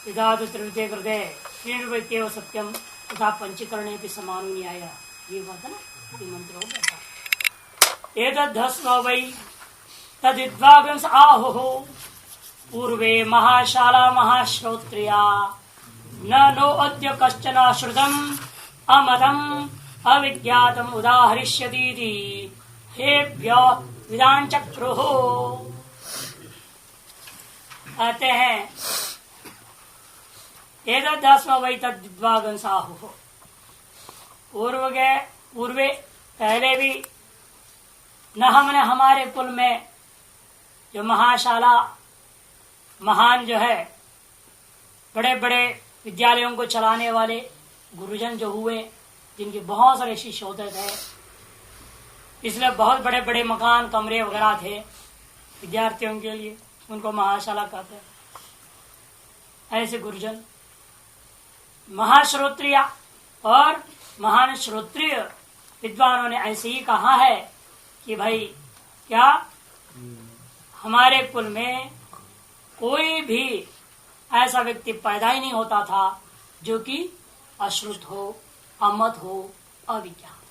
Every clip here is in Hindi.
विधातु त्रिवृते कृते श्रीनिर्वैत्येव सत्यम तथा पंचीकरणे भी समानो न्याय। ये बात है ना, ये मंत्र हो गया। एतद्धस्म वै तदिद्वागंस आहुः पूर्वे महाशाला महाश्रोत्रिया न नो अद्य कश्चन श्रुतम अमतम अविज्ञातम उदाहरिष्यतीति हेभ्य विदान चक्रुः। आते हैं एतद्दस्म वै तद्विद्वागंस आहुः। पूर्वे पहले भी न हमने हमारे कुल में जो महाशाला महान जो है बड़े बड़े विद्यालयों को चलाने वाले गुरुजन जो हुए, जिनके बहुत सारे शिष्य होते थे, इसलिए बहुत बड़े बड़े मकान कमरे वगैरह थे विद्यार्थियों के लिए, उनको महाशाला कहते हैं। ऐसे गुरुजन महाश्रोत्रिय और महान श्रोत्रिय विद्वानों ने ऐसे ही कहा है कि भाई क्या हमारे कुल में कोई भी ऐसा व्यक्ति पैदा ही नहीं होता था जो कि अश्रुत हो, अमत हो, अविज्ञात।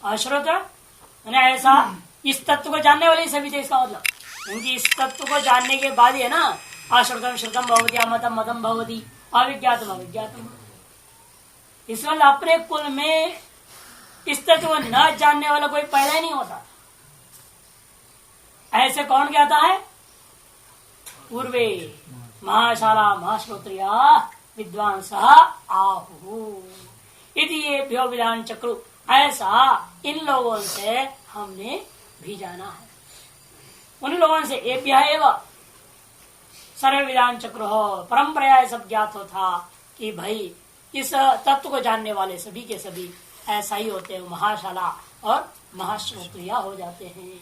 अश्रुत मैंने ऐसा इस तत्व को जानने वाले सभी थे, इसका मतलब उनकी इस तत्व को जानने के बाद ही है ना अश्रुतम श्रुतम भवती, अमतम मतम भवती, अविज्ञातम अविज्ञातम। इसलिए अपने कुल में इस तत्व को न जानने वाला कोई पैदा ही नहीं होता। ऐसे कौन कहता है? पूर्वे महाशाला महाश्रोत्रिया विद्वांस आहु इति येभ्यो विधान चक्रु। ऐसा इन लोगों से हमने भी जाना है, उन लोगों से एभ्य एवं सर्व विधान चक्र हो। परंपरा सब ज्ञात हो था कि भाई इस तत्व को जानने वाले सभी के सभी ऐसा ही होते हैं, महाशाला और महाश्रोत्रिया हो जाते हैं।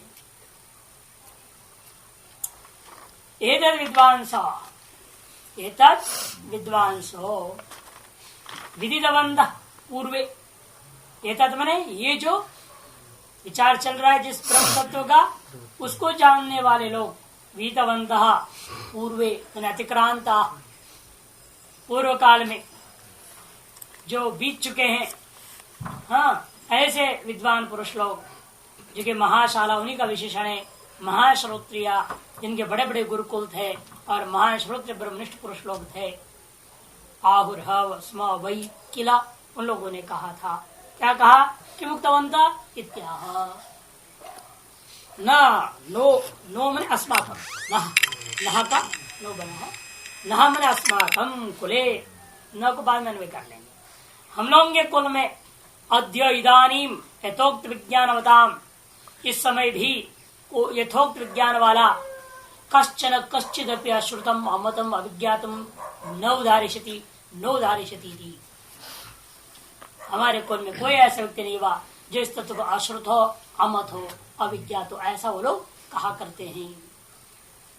एतद् विद्वांसो विदितवन्तः पूर्वे। एतद् माने ये जो विचार चल रहा है जिस ब्रह्म तत्व का, उसको जानने वाले लोग विदितवन्तः पूर्वे अतिक्रांता, पूर्व काल में जो बीत चुके हैं। हाँ, ऐसे विद्वान पुरुष लोग जो कि महाशाला उन्हीं का विशेषण है, महाश्रोत्रिया जिनके बड़े बड़े गुरुकुल थे और महाश्रोत्र ब्रह्मनिष्ठ पुरुष लोग थे। आहुर्हव स्म वै किला, उन लोगों ने कहा था, क्या कहा कि मुक्तवंता इत्याह न नो नो मैंने अस्माकम, नह का नो बना है, नह मैंने अस्माकम कुले, न को बाद में अन्वय कर लेंगे। हम लोगों के कुल में अद्य इदानीम यथोक्त विज्ञानवताम, इस समय भी यथोक्त विज्ञान वाला कश्चन कश्चिदपि अश्रुतम अमतम अविज्ञातम न उदाहरिष्यति। हमारे कुल में कोई ऐसा व्यक्ति नहीं हुआ जो इस तत्व को अश्रुत हो, अमत हो, अविज्ञात हो, ऐसा वो लोग कहा करते हैं।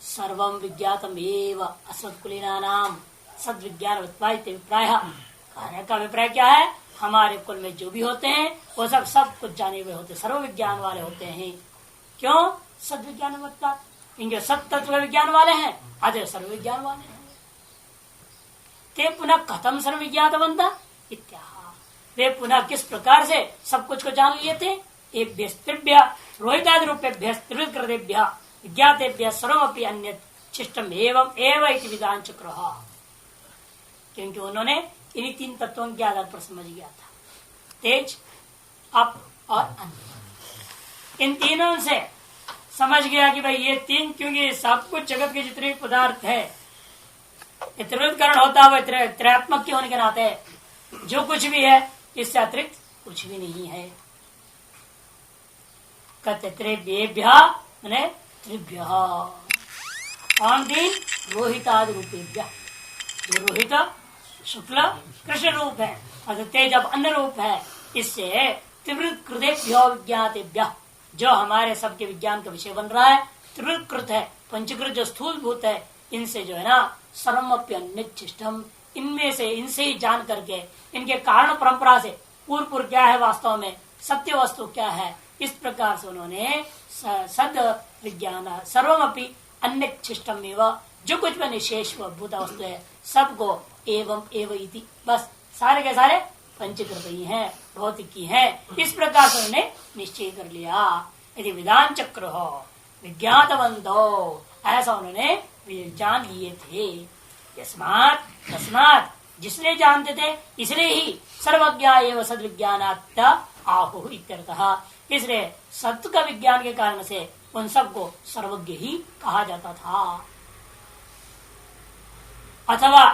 सर्वम विज्ञातम एव अस्मत्कुलीनानाम सद्विज्ञानवत्वाय अभिप्राय। कहने का अभिप्राय क्या है? हमारे कुल में जो भी होते हैं वो सब कुछ जाने हुए होते, सर्व विज्ञान वाले होते हैं। क्यों? सद्विज्ञानवत्ता, इनके सब तत्व विज्ञान वाले हैं, अतः सर्व विज्ञान वाले हैं। ते पुनः कथम सर्व विज्ञातवन्ता इत्याह, वे पुनः किस प्रकार से सब कुछ को जान लिए थे? एभ्यस्त्रिभ्य रोहितादि रूपेभ्य त्रिकृतेभ्य विज्ञातेभ्य सर्वमपि अन्य शिष्टम एवं एव इति विधान चक्र। क्योंकि उन्होंने इन्हीं तीन तत्वों के आधार पर समझ गया था, तेज, अप और अन्य। इन तीनों से समझ गया कि भाई ये तीन, क्योंकि सब कुछ जगत के जितने पदार्थ है त्रिवृत्तकरण होता हुआ त्रयात्मक के होने के नाते जो कुछ भी है इससे अतिरिक्त कुछ भी नहीं है। कहते त्रिभ्य मैंने त्रिभ्य कौन तीन? रोहितादि रूपेभ्य, जो रोहित शुक्ल कृष्ण रूप है और तेज अब अन्य रूप है, इससे त्रिवृत्त कृतेभ्यो विज्ञातेभ्य, जो हमारे सबके विज्ञान का विषय बन रहा है, त्रिवृत्त है, पंचकृत जो स्थूल भूत है, इनसे जो है ना सर्वमप्य अन्यच्छिष्टम, इनमें से इनसे ही जान करके इनके कारण परंपरा से पूर्व क्या है, वास्तव में सत्य वस्तु क्या है, इस प्रकार से उन्होंने सद विज्ञान सर्वमपि अन्यच्छिष्टम एवं जो कुछ भी निशेष भूत वस्तु है सबको एवं एवं इति, बस सारे के सारे पंचीकृत ही हैं, भौतिक ही हैं, इस प्रकार से उन्होंने निश्चय कर लिया। यदि विधान चक्र हो विज्ञातवंतो, ऐसा उन्होंने जान लिए थे। यस्मात् तस्मात्, जिसने जानते थे इसलिए ही सर्वज्ञा एवं सद विज्ञानात् आहु इत्यर्थः, इसलिए सत्य का विज्ञान के कारण से उन सबको सर्वज्ञ ही कहा जाता था। अथवा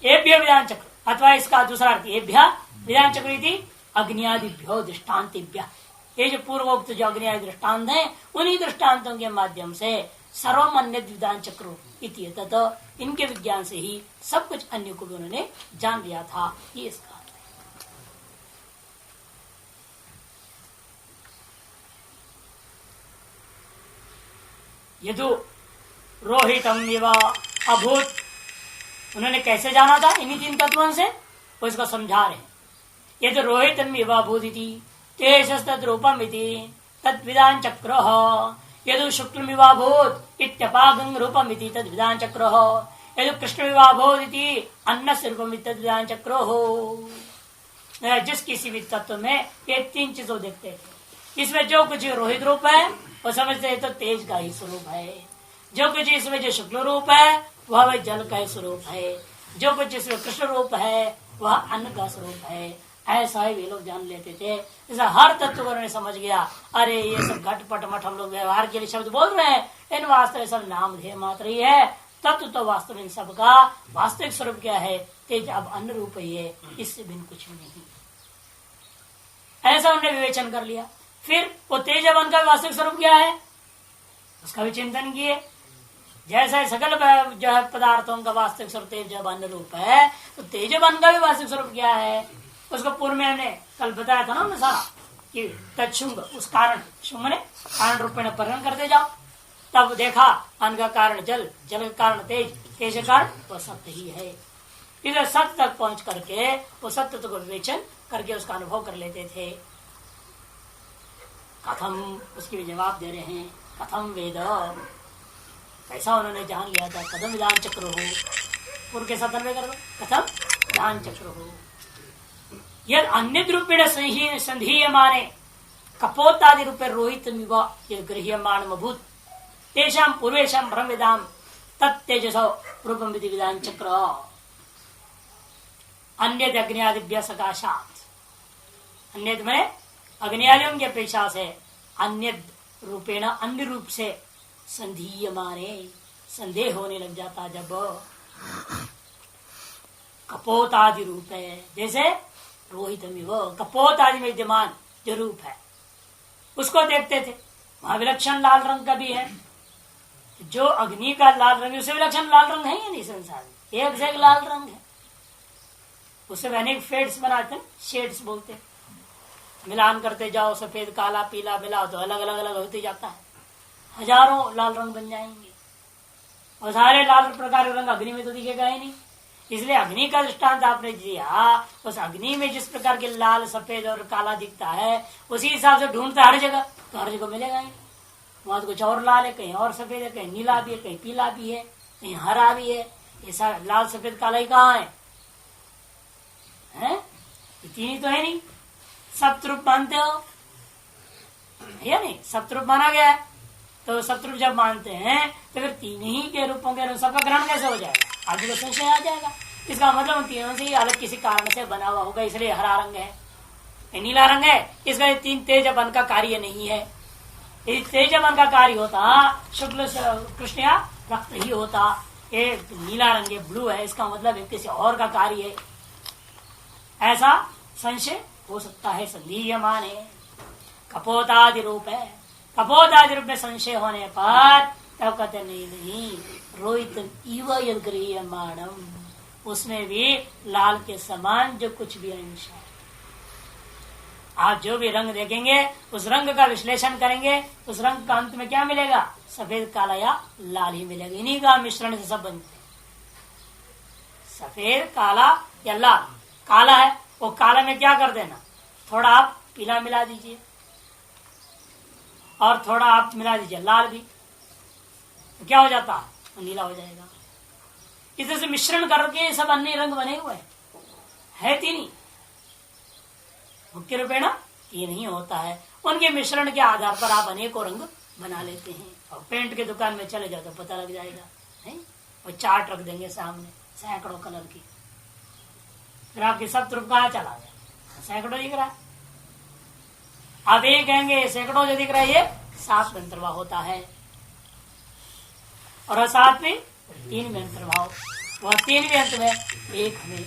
एभ्य विधान चक्र, अथवा इसका दूसरा अर्थ एभ्य विधान चक्र अग्नियादिभ्यो दृष्टान्तिभ्य, ये जो पूर्वोक्त जो अग्नियादि दृष्टान्त है उन्हीं दृष्टान्तों के माध्यम से सर्वम अन्य विधान चक्र इति तत्, इनके विज्ञान से ही सब कुछ अन्य को भी उन्होंने जान लिया था, ये इसका अर्थ है। यदु रोहितम इव अभूत, उन्होंने कैसे जाना था इन्हीं तीन तत्वों से, वो इसको समझा रहे हैं। ये तो रोहितम इव अभूत तेजस्तरूपम तद विधान चक्र, यदु शुक्ल विवाभूत इत्यपागं रूपम तद विधान चक्र, यदु कृष्ण विवाभूत अन्न रूपम तद विधान चक्र हो। जिस किसी भी तत्व में ये तीन चीजों देखते हैं, इसमें जो कुछ रोहित रूप है वो समझते हैं तो तेज का ही स्वरूप है, जो कुछ इसमें जो शुक्ल रूप है वह जल का ही स्वरूप है, जो कुछ इसमें कृष्ण रूप है वह अन्न का स्वरूप है। ऐसा ही वे लोग जान लेते थे। ऐसा हर तत्व को उन्होंने समझ गया, अरे ये सब घटपट मठ हम लोग व्यवहार के लिए शब्द बोल रहे हैं, इन वास्तव सब नाम ध्येय मात्र ही है, तत्व तो वास्तव इन सबका वास्तविक स्वरूप क्या है, तेज अब अन्न रूप ही है, इससे भिन्न कुछ भी नहीं। ऐसा उन्होंने विवेचन कर लिया। फिर वो तेज अब अन्न का वास्तविक स्वरूप क्या है उसका भी चिंतन किए। जैसे सकल जो है पदार्थों का वास्तविक स्वरूप तेज अब अन्न रूप है, तो तेज अब अन्न का भी वास्तविक स्वरूप क्या है उसको पूर्व में हमने कल बताया था ना, हमने सारा कि तत्शुंग उस कारण, शुंग ने कारण रूप में परिणाम करते जाओ, तब देखा अन्न का कारण जल, जल का कारण तेज, तेज का कारण वह सत्य ही है। इधर सत्य तक पहुंच करके वो सत्य को विवेचन करके उसका अनुभव कर लेते थे। कथम, उसके भी जवाब दे रहे हैं, कथम वेद, ऐसा उन्होंने जान लिया था। कथम विधान चक्र हो, पूर्व के साथ कर दो, कथम विधान चक्र हो। यद अन्य रूपेण संधीयमाने कपोतादि रूपे रोहित गृह्यमाण अभूत तेषां पूर्वेषां ब्रह्मविदां तत्तेजसो रूपम विधि विधान चक्र अन्य अग्नियादिभ्य सकाशात, अन्य में अग्नियादियों की अपेक्षा से अन्य रूपेण अन्य रूप से संधीयमाने संदेह होने लग जाता। जब कपोतादि रूप है, जैसे रोहितमिव कपोत आदि में विद्यमान जो रूप है उसको देखते थे, वहां विलक्षण लाल रंग का भी है, जो अग्नि का लाल रंग है उसे विलक्षण लाल रंग है या नहीं, संसार में एक से एक लाल रंग है, उसे अनेक फेड्स बनाते हैं, शेड्स बोलते हैं, मिलान करते जाओ, सफेद काला पीला मिलाओ तो अलग अलग अलग होते जाता है, हजारों लाल रंग बन जाएंगे, और सारे लाल प्रकार के रंग अग्नि में तो दिखेगा ही नहीं। इसलिए अग्नि का दृष्टांत आपने दिया, उस अग्नि में जिस प्रकार के लाल सफेद और काला दिखता है उसी हिसाब से ढूंढता हर जगह, तो हर जगह मिलेगा ही। वहां तो कुछ और लाल है, कहीं और सफेद है, कहीं नीला भी है, कहीं पीला भी है, कहीं हरा भी है, ऐसा लाल सफेद काला ही कहाँ है? तीन तो है नहीं। सप्तरूप मानते हो या नहीं? सप्तरूप माना गया है, तो सप्तरूप जब मानते हैं तो फिर तीन ही के रूपों के सबका ग्रहण कैसे हो जाएगा? आदि को संशय आ जाएगा। इसका मतलब उन तीनों से ही अलग किसी कारण से बना हुआ होगा, इसलिए हरा रंग है, नीला रंग है, इसका तीन तेज बन का कार्य नहीं है। यदि तेज बन का कार्य होता शुक्ल कृष्ण या रक्त ही होता, ये नीला रंग है, ब्लू है, इसका मतलब किसी और का कार्य है, ऐसा संशय हो सकता है। संधीयमान है, कपोतादि रूप है, कपोतादि रूप में संशय होने पर तब कहते नहीं रोहित इव यद्गृह्यमाणम, उसमें भी लाल के समान जो कुछ भी अंश है। आप जो भी रंग देखेंगे उस रंग का विश्लेषण करेंगे, उस रंग का अंत में क्या मिलेगा? सफेद काला या लाल ही मिलेगा। इन्हीं का मिश्रण से सब बनते, सफेद काला या लाल। काला है वो काला में क्या कर देना, थोड़ा आप पीला मिला दीजिए और थोड़ा आप मिला दीजिए लाल भी, तो क्या हो जाता? नीला हो जाएगा। इधर से मिश्रण करके सब अन्य रंग बने हुए है तीन ही, मुख्य रूपेण तीन ही होता है। उनके मिश्रण के आधार पर आप अनेकों रंग बना लेते हैं। और पेंट के दुकान में चले जाओ तो पता लग जाएगा है, वो चार्ट रख देंगे सामने सैकड़ों कलर की, फिर आपकी सब तरफ कहाँ चला गया, सैकड़ों दिख रहा है। आप ये कहेंगे सैकड़ों जो दिख रहा है ये 7 में अंतर्भाव होता है, और 7 में 3 में अंतर्भाव, वह 3 में अंत में 1 में।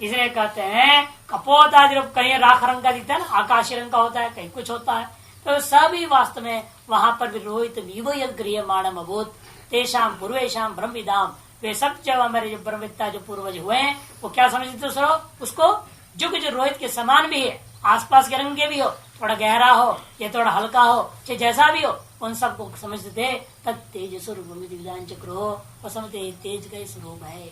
इसलिए कहते हैं कपोत आदि रूप, कहीं राख रंग का दिखता है ना, आकाशी रंग का होता है, कहीं कुछ होता है, तो सभी वास्तव में वहां पर विरोहित गृहमाणम अभूत तेषाम पूर्वेशम ब्रह्मविदाम, वे सब जब हमारे जो ब्रह्मविद्ता जो पूर्वज हुए हैं वो क्या समझते उसको, जो रोहित के समान भी है, आसपास के रंग के भी हो, थोड़ा गहरा हो या थोड़ा हल्का हो, चाहे जैसा भी हो, उन सबको समझते थे तत् तेज स्वरूप विधान चक्र हो, और समझते तेज का स्वरूप है।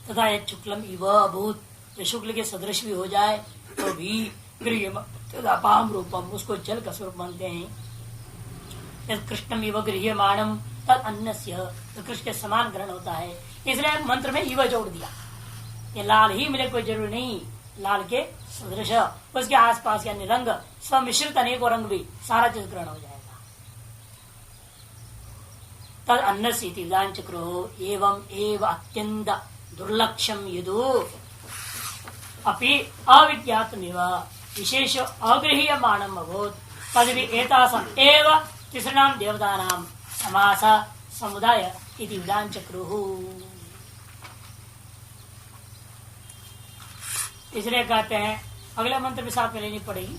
तथा यह शुक्लम इव भूत, जो शुक्ल के सदृश भी हो जाए तो भी गृह पाम रूपम, उसको जल का स्वरूप मानते हैं। कृष्णम इव गृह्यमाणम तद अन्नस्य, तो कृष्ण के समान ग्रहण होता है, इसलिए मंत्र में इव जोड़ दिया। ये लाल ही मिले कोई जरूरी नहीं, लाल के सदृश उसके आसपास के अन्य रंग स्वमिश्रित अनेकों रंग भी सारा चीज ग्रहण हो जाएगा। तद अन्नस्य विधान चक्रो एवं एव अत्यंत दुर्लक्ष्यम यदु अपि अविज्ञातमिव विशेष अगृह्यमाणम अभूत तदपि एतासाम एव तिसृणाम देवतानां समास समुदाय इति विधान चक्रुः। इसलिए कहते हैं अगले मंत्र भी साथ में लेनी पड़ेगी,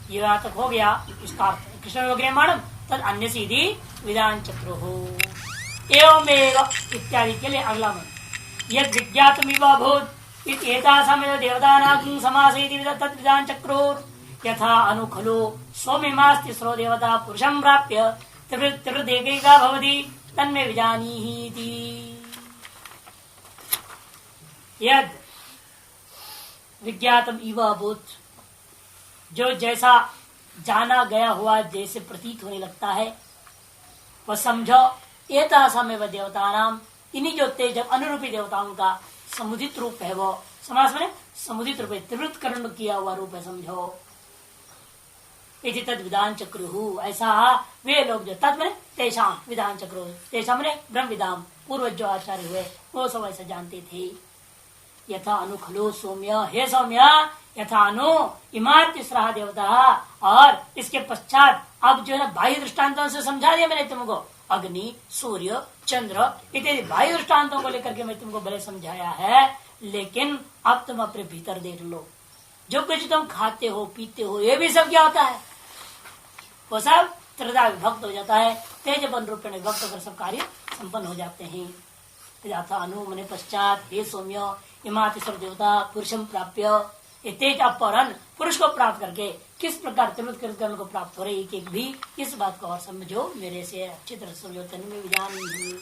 ये यहाँ तक हो गया इसका अर्थ। कृष्ण अग्रमाणम तद अन्य सीधी विधान चक्रुः एवमेव इत्यादि के लिए अगला मंत्र यद विज्ञातमिव अभूत एतासामेव देवतानां समास इति तद विधान चक्रुः यथा अनु खलु स्वमिमास्ति स्रो देवता पुरुषं प्राप्य त्रिवृदेकैका भवति तन्मे विजानीहि। यद विज्ञातम इव अभूत, जो जैसा जाना गया हुआ जैसे प्रतीत होने लगता है, वह समझो एतासामेव देवतानां, इन्हीं जो तेज अनुरूपी देवताओं का समुदित रूप है, वो समास में समुदित रूप है, त्रिवृत कर्ण किया हुआ रूप है, समझो। इति तद विधान चक्रुः, ऐसा वे लोग जो तद में तेषाम विधान चक्रुः, तेषाम ने ब्रह्म विधान पूर्वज जो आचार्य हुए वो सब ऐसा जानते थे। यथा अनु खलु सौम्य, हे सौम्य यथा अनु इमार तीसरा देवता, और इसके पश्चात अब जो है बाह्य दृष्टांतों से समझा दिया मैंने तुमको, अग्नि सूर्य चंद्र इत्यादि बाह्य दृष्टांतों को लेकर के मैं तुमको भले समझाया है, लेकिन अब तुम अपने भीतर देख लो, जो कुछ तुम खाते हो पीते हो ये भी सब क्या होता है, वो सब त्रिधा विभक्त हो जाता है, तेज बन रूप में विभक्त होकर सब कार्य संपन्न हो जाते हैं। यथा अनु मने पश्चात हे सौम्य इमातिश्वर देवता पुरुषम प्राप्य, तेज अपरन पुरुष को प्राप्त करके किस प्रकार त्रिवृत कर्ण को प्राप्त हो रही, एक भी इस बात को और समझो, मेरे से अच्छी तरह समझो। तन्मे विजानीहि,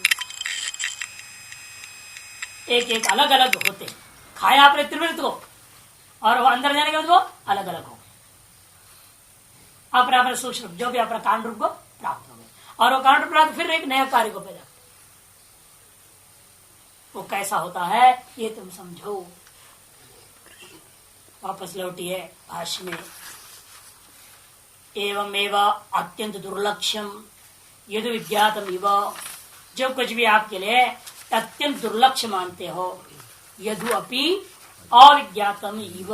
एक एक अलग अलग होते, खाया आपने त्रिवृत को और वो अंदर जाने के बाद वो अलग अलग हो गए, अपने अपने सूक्ष्म जो भी अपना कांड रूप को प्राप्त हो गए, और वो कांड प्राप्त फिर एक नया कार्य को पैदा, वो कैसा होता है ये तुम समझो। वापस लौटिए भाष्य में, एवं एवं अत्यंत दुर्लक्ष्यम यदि विज्ञातम इव, जो कुछ भी आपके लिए अत्यंत दुर्लक्ष्य मानते हो, यदु अपि अविज्ञातम इव,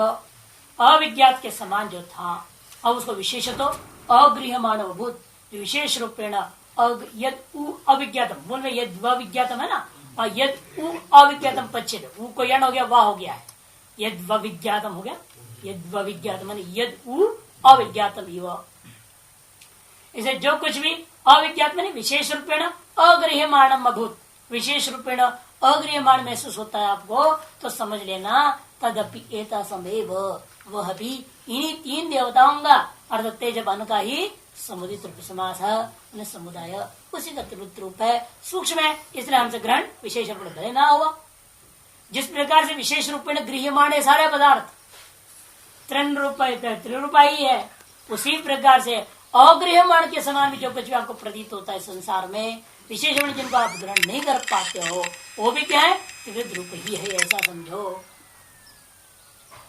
अविज्ञात के समान जो था, अब उसको विशेषतो अगृह्यमाण भूत, विशेष रूपेण यद अविज्ञातम, बोल में यद विज्ञातम है ना, यद अविज्ञातम पच्चेद, ऊ को यण हो गया वाह हो गया है, यद विज्ञातम हो गया, यद विज्ञातम यद अविज्ञातम इव। इसे जो कुछ भी अविज्ञात में विशेष रूपेण अगृह्यमाणम अभूत, विशेष रूपेण अगृह्यमाण महसूस होता है आपको, तो समझ लेना तदपि एतासमेव, वह भी इन्हीं तीन देवताओं का अर्थात तेज बन का ही समुदित रूप समास है, समुदाय उसी का त्रिवृत रूप है, सूक्ष्म है, इसलिए हमसे ग्रहण विशेष रूप भले ना हुआ। जिस प्रकार से विशेष रूप में गृह्यमाण है सारे पदार्थ, त्रिरूपा ही है, उसी प्रकार से अगृह्यमाण के समान भी जो कुछ भी आपको प्रतीत होता है संसार में, विशेषण जिनको आप ग्रहण नहीं कर पाते हो वो भी क्या है, त्रिविध रूप ही है, ऐसा समझो।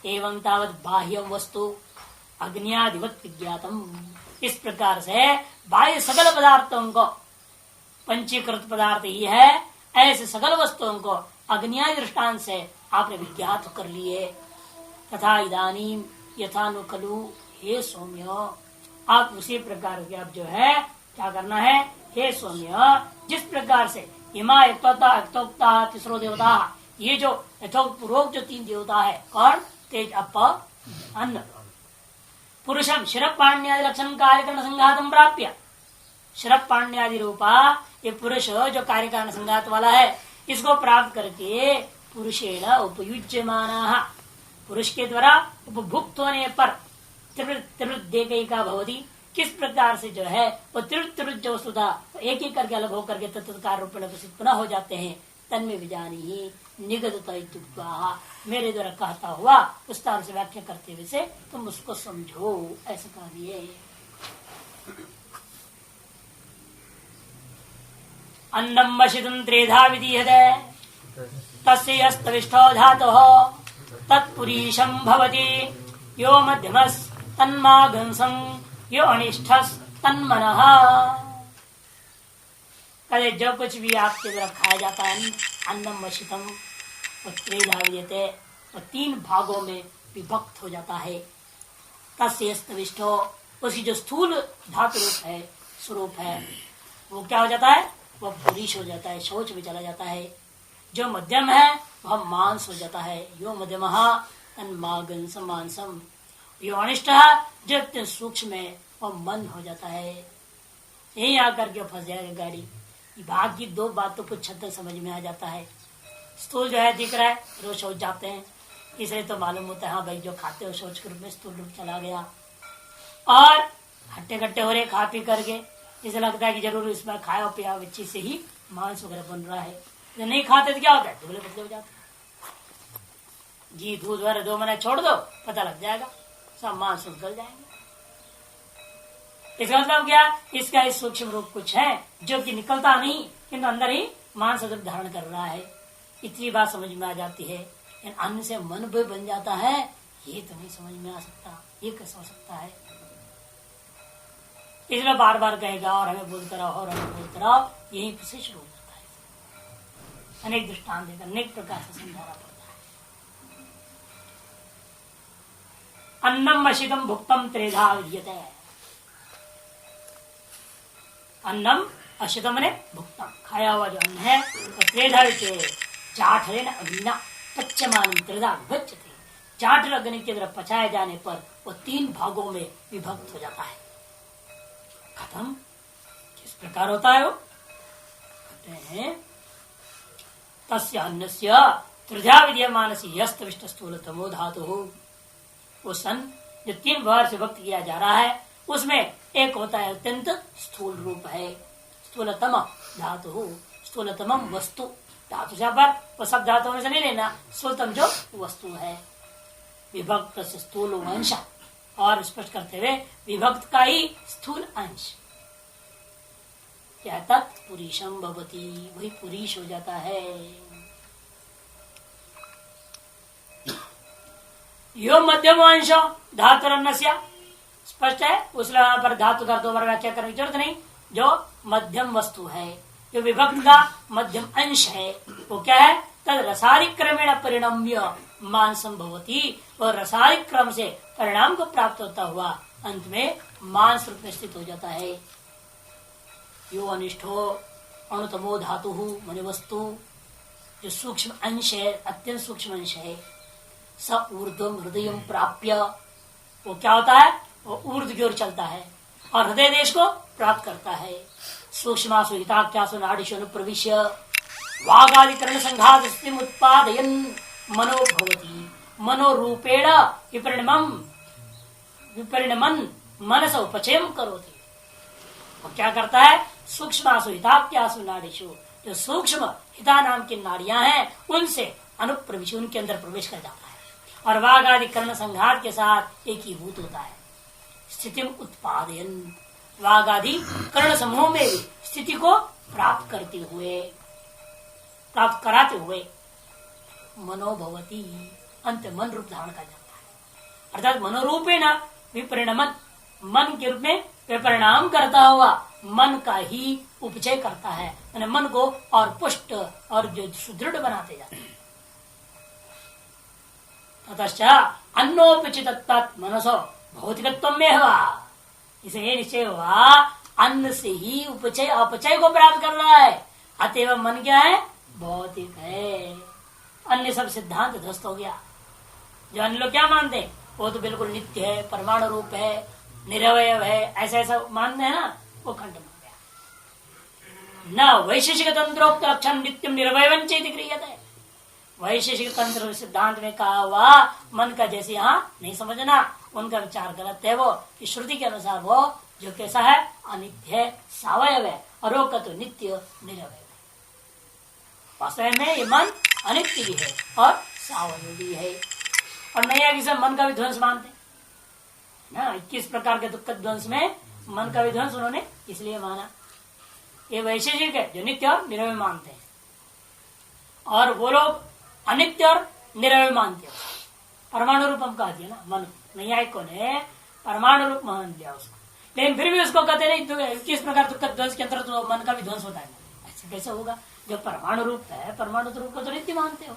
एवं तावत बाह्यम वस्तु अग्नियादिवत विज्ञातम, इस प्रकार से बाह्य सकल पदार्थों को पंचीकृत पदार्थ ही है, ऐसे सकल वस्तुओं को अग्नियादि दृष्टांत से आपने विज्ञात कर लिए। तथा इदानीम यथानुकलु हे सौम्य, आप उसी प्रकार के आप जो है क्या करना है, हे सौम्य, जिस प्रकार से इमा यथोक्ता तीसरो देवता, ये जो यथोपूर्वक जो तीन देवता है, कौन, तेज अप अन्न, पुरुषम शिरपाण्यादि लक्षण कार्यकरण संघातम प्राप्य, शिरपाण्यादि रूपा ये पुरुष जो कार्यकारण संघात वाला है, इसको प्राप्त करके पुरुषेण उपयुज्यमाना, पुरुष के द्वारा उपभुक्त होने पर त्रिवृत का भवती, किस प्रकार से जो है वो त्रिवृत जो वस्तु था एक ही करके अलग होकर के तत्कार रूप में पुनः हो जाते हैं। तन्मे विजानी ही निगत, मेरे द्वारा कहता हुआ उस तरह से व्याख्या करते हुए से तुम उसको समझो, ऐसा कह दिए। अन्नम वशितुम त्रेधा विधीयते तस्य यस्तविष्ठो धातुः तत्पुरीशं भवति, यो मध्यमस् तन्मागंसं, यो अनिष्ठस् तन्मनः। कहे जो कुछ भी आपके द्वारा खाया जाता है, अन्नम वशितम, वो त्रेधा विधीयते, वो तीन भागों में विभक्त हो जाता है। तस्य यस्तविष्ठो, उसकी जो स्थूल धातु रूप है, स्वरूप है, वो क्या हो जाता है, वह पुरीश हो जाता है, शौच में चला जाता है। जो मध्यम है वह मांस हो जाता है, यो मध्यम तन्मागंसम मांसम, यो अनिष्ट जो अत्यंत सूक्ष्म है वह मन हो जाता है। यही आकर के फंस जाएगा गाड़ी। भाग की दो बातों को छत तक समझ में आ जाता है। स्थूल जो है दिख रहा है, रोज शौच जाते हैं, इसलिए तो मालूम होता है हाँ भाई जो खाते हो शौच के रूप में स्थूल रूप चला गया, और हट्टे कट्टे हो रहे खा पी करके, इसे लगता है कि जरूर इसमें खाया पिया बच्ची से ही मांस वगैरह बन रहा है। जो नहीं खाते तो क्या होता है, दुबले पतले हो जाते हैं। घी दूध वगैरह 2 महीने छोड़ दो, पता लग जाएगा, सब मांस गल जाएंगे। इसका मतलब क्या, इसका इस सूक्ष्म रूप कुछ है जो कि निकलता नहीं, किंतु अंदर ही मांस रूप धारण कर रहा है। इतनी बात समझ में आ जाती है। अन्न से मन भी बन जाता है, ये तो नहीं समझ में आ सकता, ये कैसे हो सकता है। इसलिए बार बार कहेगा और हमें बोलते रहो और हमें बोलते रहो, यही से शुरू हो जाता है। अनेक दृष्टांत देकर अनेक प्रकार से समझाना पड़ता है। अन्नम वशितम भुक्तम त्रेधा विद्यते, अन्नम अशितम ने भुक्तम, खाया हुआ जो अन्न है वो त्रेधा जाठरेण अग्निना पच्यमान त्रेधा विभज्यते, जाठर अग्नि के द्वारा पचाए जाने पर वो 3 भागों में विभक्त हो जाता है। खत्म। किस प्रकार होता है वो, कहते हैं तस्य अन्नस्य त्रिधा विद्यमानस्य यस्तविष्ट स्थूलतमो धातुः, वो सन जो 3 भाग से विभक्त किया जा रहा है उसमें एक होता है अत्यंत स्थूल रूप है, स्थूलतम धातु, स्थूलतमम वस्तु, धातु से पर वो सब धातुओं में से नहीं लेना, स्थूलतम जो वस्तु है। विभक्त से स्थूल अंश, और स्पष्ट करते हुए विभक्त का ही स्थूल अंश क्या तत्पुरीशम भवती, वही पुरीश हो जाता है। यो मध्यम अंश धातुरन्नस्य, स्पष्ट है, उसलिए वहां पर धातु का 2 बार व्याख्या करने की जरूरत नहीं। जो मध्यम वस्तु है, जो विभक्त का मध्यम अंश है, वो क्या है, तद रसायनिक क्रमेण परिणम्य मांसम भवती, और रसायनिक क्रम से परिणाम को प्राप्त होता हुआ अंत में मांस रूप में स्थित हो जाता है। यो अनिष्ठो अणुतमो धातु मन वस्तु, जो सूक्ष्म अंश है, अत्यंत सूक्ष्म अंश है, स ऊर्ध्वम हृदय प्राप्य, वो क्या होता है, वो ऊर्ध्व की ओर चलता है और हृदय देश को प्राप्त करता है। सूक्ष्मासु हिताख्यासु नाड़ीषु अनुप्रविश्य वागादिकरण संघात स्थितिम उत्पादयन् मनो भवति, मनोरूपेण विपरिणमन् मनस उपचयम करोति। और क्या करता है, सूक्ष्मासु हिताख्यासु नाड़ीषु, जो सूक्ष्म हिता नाम की नाड़ियां हैं उनसे अनुप्रविश, उनके अंदर प्रवेश कर जाता है और वागादिकरण संघात के साथ एकीभूत होता है। स्थिति उत्पादन, वाघ आदि कर्ण समूह में भी स्थिति को प्राप्त करते हुए, प्राप्त कराते हुए मनोभवती, अंत मन रूप धारण कर जाता है। अर्थात मनोरूपे न विपरिणमन, मन के रूप में विपरिणाम करता हुआ मन का ही उपचय करता है, यानी मन को और पुष्ट और जो सुदृढ़ बनाते जाते हैं। ततश्च अन्नोपचित मनसो भौतिकत्व में हुआ, इसे ये निश्चय हुआ अन्न से ही उपचय अपचय को प्राप्त कर रहा है, अतएव मन क्या है? भौतिक है। अन्य सब सिद्धांत ध्वस्त हो गया। जो अन्य लोग क्या मानते हैं, वो तो बिल्कुल नित्य है, परमाणु रूप है, निरवय है, ऐसा ऐसा मानते हैं ना, वो खंड हो गया। न वैशेषिक तंत्रोक्त लक्षण नित्यम निरवयं चेति क्रियते। वैशेषिक तंत्र सिद्धांत में कहा हुआ मन का जैसे यहाँ नहीं समझना, उनका विचार गलत है। वो कि श्रुति के अनुसार वो जो कैसा है, अनित्य है, सावयव है, और वो का तो नित्य निरवय है। वास्तव में ये मन अनित्य भी है और सावयव भी है। और नया किसी मन का भी ध्वंस मानते ना, 21 प्रकार के दुख ध्वंस में मन का भी ध्वंस उन्होंने इसलिए माना। ये वैशेषिक है जो नित्य और निरवय मानते हैं, और वो लोग अनित्य और निरवय मानते हैं। परमाणु रूप हम कह दिया ना मन, नैयायिकों ने परमाणु रूप मान लिया उसको, लेकिन फिर भी उसको कहते नहीं 21 प्रकार दुख ध्वंस के अंतर्गत तो मन का भी ध्वंस होता है। ऐसे कैसे होगा? जो परमाणु रूप है, परमाणु रूप को तो नित्य मानते हो,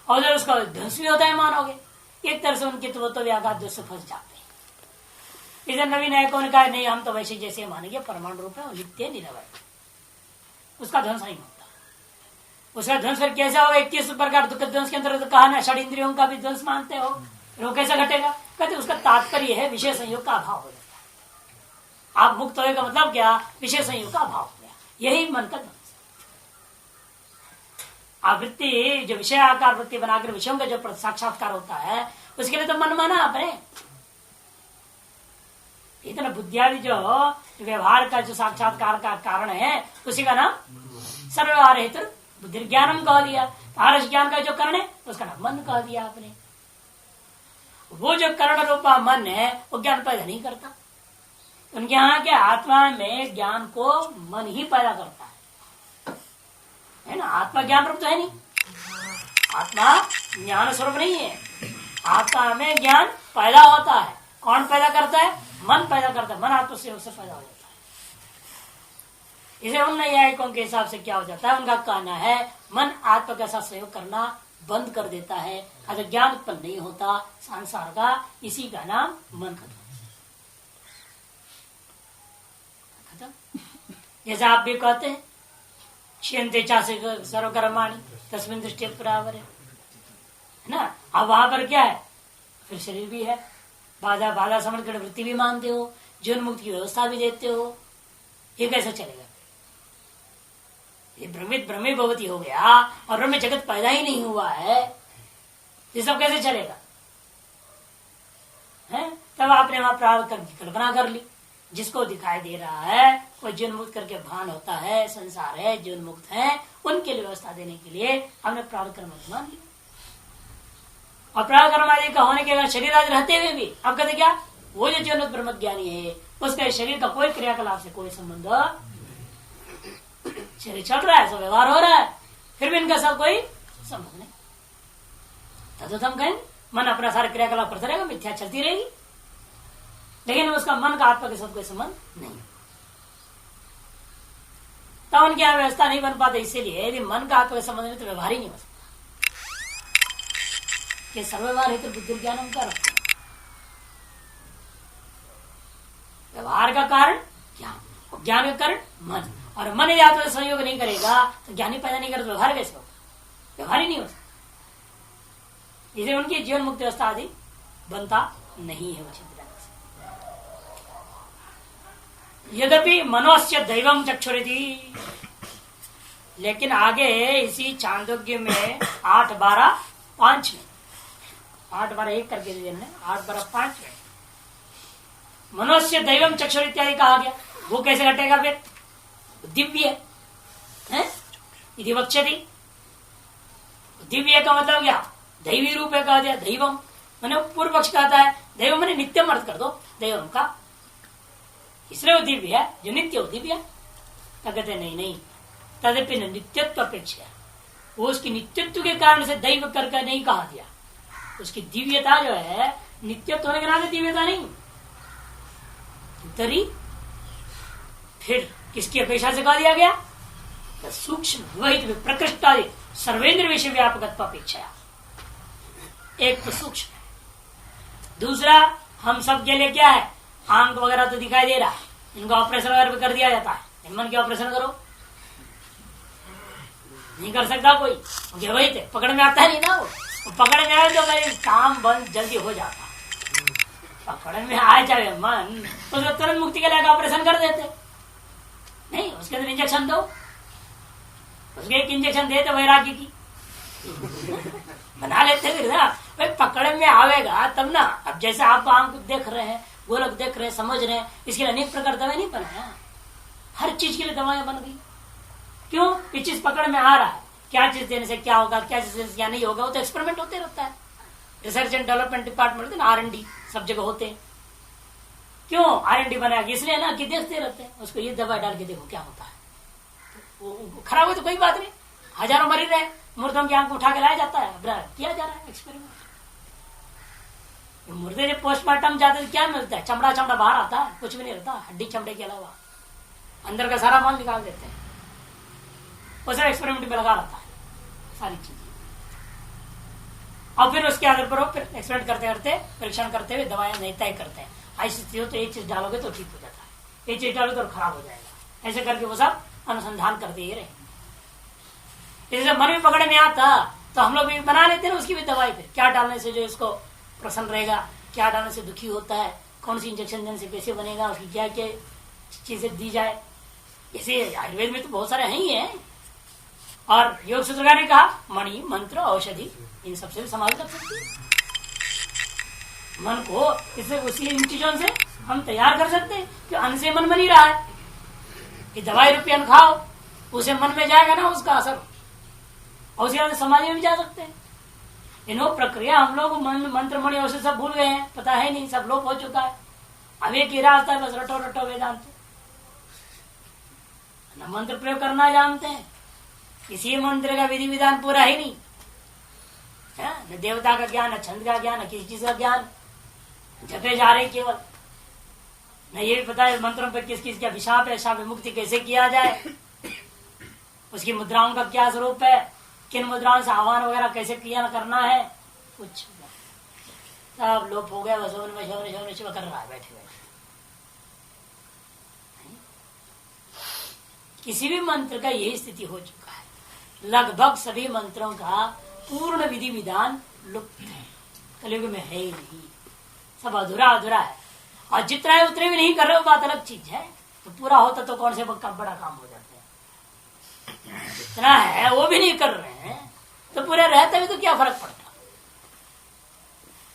और जब उसका ध्वंस भी होता है मानोगे, एक तरह से उनके तो व्याघात से फंस जाते हैं। इधर नवीन नायकों ने कहा नहीं, हम तो वैसे जैसे मानेंगे परमाणु रूप है, नित्य निरवय, उसका ध्वंस नहीं होता। उसका ध्वंस फिर कैसे होगा? 21 प्रकार दुख ध्वंस के अंदर तो कहा ना, षड इंद्रियों का भी ध्वंस मानते हो, वो कैसे घटेगा? कहते उसका तात्पर्य है विषय संयोग का अभाव हो जाता है। आप मुक्त होने का मतलब क्या? विषय संयोग का अभाव हो गया, यही मन का ध्वंस। आवृत्ति जो विषय आकार वृत्ति बनाकर विषयों का जो साक्षात्कार होता है, उसके लिए तो मन माना आपने। इतना बुद्धियादि जो व्यवहार का जो साक्षात्कार का कारण है, उसी का नाम सर्वव्यवहार हेतु बुद्धि ज्ञानम कह दिया। पारस ज्ञान का जो कारण है उसका नाम मन कह दिया आपने। वो जो करण रूपा मन है वो ज्ञान पैदा नहीं करता। उनके यहाँ के आत्मा में ज्ञान को मन ही पैदा करता है ना। आत्मा ज्ञान रूप तो है नहीं, आत्मा ज्ञान स्वरूप नहीं है। आत्मा में ज्ञान पैदा होता है। कौन पैदा करता है? मन पैदा करता है। मन आत्मा से पैदा हो जाता है। इसे उन न्यायिकों के हिसाब से क्या हो जाता है, उनका कहना है मन आत्मा के साथ सहयोग करना बंद कर देता है, अगर ज्ञान उत्पन्न नहीं होता संसार का, इसी का नाम मन का ध्वंस। जैसे आप भी कहते हैं क्षीयन्ते चासे सर्वकर्माणि तस्मिन् दृष्टि बराबर है ना। अब वहां पर क्या है? फिर शरीर भी है, बाधा बाधा समझ कर वृत्ति भी मानते हो, जीवन मुक्त की व्यवस्था भी देते हो। ये कैसे चलेगा? ये भ्रमित भ्रमित भगवती हो गया और ब्रह्म जगत पैदा ही नहीं हुआ है, ये सब कैसे चलेगा? है? तब आपने वहां प्रारंभ की कल्पना कर ली। जिसको दिखाई दे रहा है वो जीवन मुक्त करके भान होता है, संसार है, जीवन मुक्त है, उनके लिए व्यवस्था देने के लिए हमने प्रारंभ कर्म मान लिया। और प्रारंभ कर्म आदि का होने के शरीर आदि रहते हुए भी अब कहते क्या, वो जो जीवन ब्रह्म ज्ञानी है उसका शरीर का कोई क्रियाकलाप से कोई संबंध, शरीर चल रहा है, सब व्यवहार हो रहा है, फिर भी इनका साथ कोई संबंध नहीं। तब हम कहेंगे मन अपना सारा क्रियाकलाप करता रहेगा, मिथ्या चलती रहेगी, लेकिन उसका मन का आत्मा के साथ कोई संबंध नहीं। तब उनकी यहाँ व्यवस्था नहीं बन पाती। इसीलिए यदि मन का आत्मा के संबंध में तो व्यवहार ही नहीं हो सकता। कि सर्वव्यवहार है तो बुद्धि ज्ञान हम कर रखते हैं। व्यवहार का कारण ज्ञान, ज्ञान का कारण मन, और मन यदि आत्मा से संयोग नहीं करेगा तो ज्ञान ही पैदा नहीं करेगा, व्यवहार कैसे होगा? व्यवहार ही नहीं हो सकता। इसे उनकी जीवन मुक्त व्यवस्था आदि बनता नहीं है उचित। यद्यपि मनोस्य दैवम चक्षुरिति, लेकिन आगे इसी चांदोग्य में 8, 12, 5 में 8, 12 एक करके दिए 8, 12, 5 में मनोस्य दैवम चक्षुर इत्यादि कहा गया। वो कैसे घटेगा? फिर दिव्य है यदि वक्षति, दिव्य का मतलब क्या? दैवी रूप है कहा दिया। दैवम मैंने पूर्व पक्ष कहता है, दैवम मैंने नित्यम अर्थ कर दो दैवम का, इसलिए वो दिव्य है, जो नित्य हो दिव्य। क्या कहते नहीं नहीं, तदपि नित्यत्व अपेक्षा, वो उसकी नित्यत्व के कारण से दैव करके नहीं कहा दिया। उसकी दिव्यता जो है नित्यत्व होने के नाते दिव्यता नहीं तरी, फिर किसकी अपेक्षा से कहा दिया गया? सूक्ष्म विवहित प्रकृष्ट आदि सर्वेंद्र विषय व्यापक अपेक्षा। एक तो सूक्ष्म, दूसरा हम सब के लिए क्या है, आंख वगैरह तो दिखाई दे रहा है, इनका ऑपरेशन वगैरह भी कर दिया जाता है। मन के ऑपरेशन करो, नहीं कर सकता कोई, वही थे पकड़ में आता है नहीं ना, वो पकड़ में आए तो भाई काम बंद जल्दी हो जाता। पकड़ में आए चाहे मन, उसको तुरंत मुक्ति के लिए ऑपरेशन कर देते नहीं, उसके अंदर इंजेक्शन दो, उसके एक इंजेक्शन देते वैराग्य की बना लेते फिर ना। भाई पकड़ में आवेगा तब ना। अब जैसे आप आंख देख रहे हैं, गोलक देख रहे हैं, समझ रहे हैं, इसके लिए अनेक प्रकार दवाई नहीं बनाया, हर चीज के लिए दवाएं बन गई। क्यों? ये चीज पकड़ में आ रहा है, क्या चीज देने से क्या होगा, क्या चीज देने से क्या नहीं होगा, वो तो एक्सपेरिमेंट होते रहता है। रिसर्च एंड डेवलपमेंट डिपार्टमेंट होते ना, R&D सब जगह होते हैं। क्यों R&D बनाया? इसलिए ना कि देखते रहते हैं उसको, ये दवा डाल के देखो क्या होता है। वो खराब हो तो कोई बात नहीं, हजारों मरीज रहे, मुर्दों की आंख उठा के लाया जाता है, किया जा रहा है एक्सपेरिमेंट। मुर्दे जब पोस्टमार्टम जाते तो क्या मिलता है? चमड़ा चमड़ा बाहर आता है, कुछ भी नहीं रहता, हड्डी चमड़े के अलावा अंदर का सारा माल निकाल देते हैं। वो सब एक्सपेरिमेंट में लगा रहता है सारी चीजें, और फिर उसके आधार पर वो फिर एक्सपेरिमेंट करते करते परीक्षण करते हुए दवाएं नहीं तय करते हैं। ऐसी स्थिति हो तो एक चीज डालोगे तो ठीक हो जाता है, एक चीज डालोगे तो खराब हो जाएगा। ऐसे करके वो सब अनुसंधान करते ही रहे। जैसे मन में पकड़ में आता तो हम लोग भी बना लेते हैं उसकी भी दवाई, फिर क्या डालने से जो इसको प्रसन्न रहेगा, क्या डालने से दुखी होता है, कौन सी इंजेक्शन देने से कैसे बनेगा, उसकी क्या क्या चीजें दी जाए। जैसे आयुर्वेद में तो बहुत सारे हैं ही हैं, और योग सूत्रकार ने कहा मणि मंत्र औषधि इन सबसे भी संभाल कर सकते हैं। मन को इसे उसी इन चीजों से हम तैयार कर सकते हैं कि अन्न से मन बनी रहा है, कि दवाई रुपये अन्न खाओ, उसे मन में जाएगा ना उसका असर, और उसी समाधि में भी जा सकते हैं। इन्हों प्रक्रिया हम लोग मंत्र मणि औषधि सब भूल गए हैं, पता है नहीं, सब लोप हो चुका है। अब एक ही रास्ता है, बस रटो रटो वेदांत, न मंत्र प्रयोग करना जानते हैं, किसी मंत्र का विधि विधान पूरा ही नहीं है, न देवता का ज्ञान, न छंद का ज्ञान, न किसी चीज का ज्ञान, जपे जा रहे केवल। न ये भी पता है मंत्रों पर किस किस क्या विशाप है, शाप विमुक्ति कैसे किया जाए, उसकी मुद्राओं का क्या स्वरूप है, किन मुद्राओं से आह्वान वगैरह कैसे किया करना है, कुछ सब लोप हो गया। बस शिव कर रहा है बैठे बैठे। किसी भी मंत्र का यही स्थिति हो चुका है, लगभग सभी मंत्रों का पूर्ण विधि विधान लुप्त है, कलयुग में है ही नहीं, सब अधूरा अधूरा है। और जितना है उतने भी नहीं कर रहे हो, बात अलग चीज है। तो पूरा होता तो कौन से बड़ा काम हो जाता है, जितना है वो भी नहीं कर रहे हैं, तो पूरे रहते भी तो क्या फर्क पड़ता।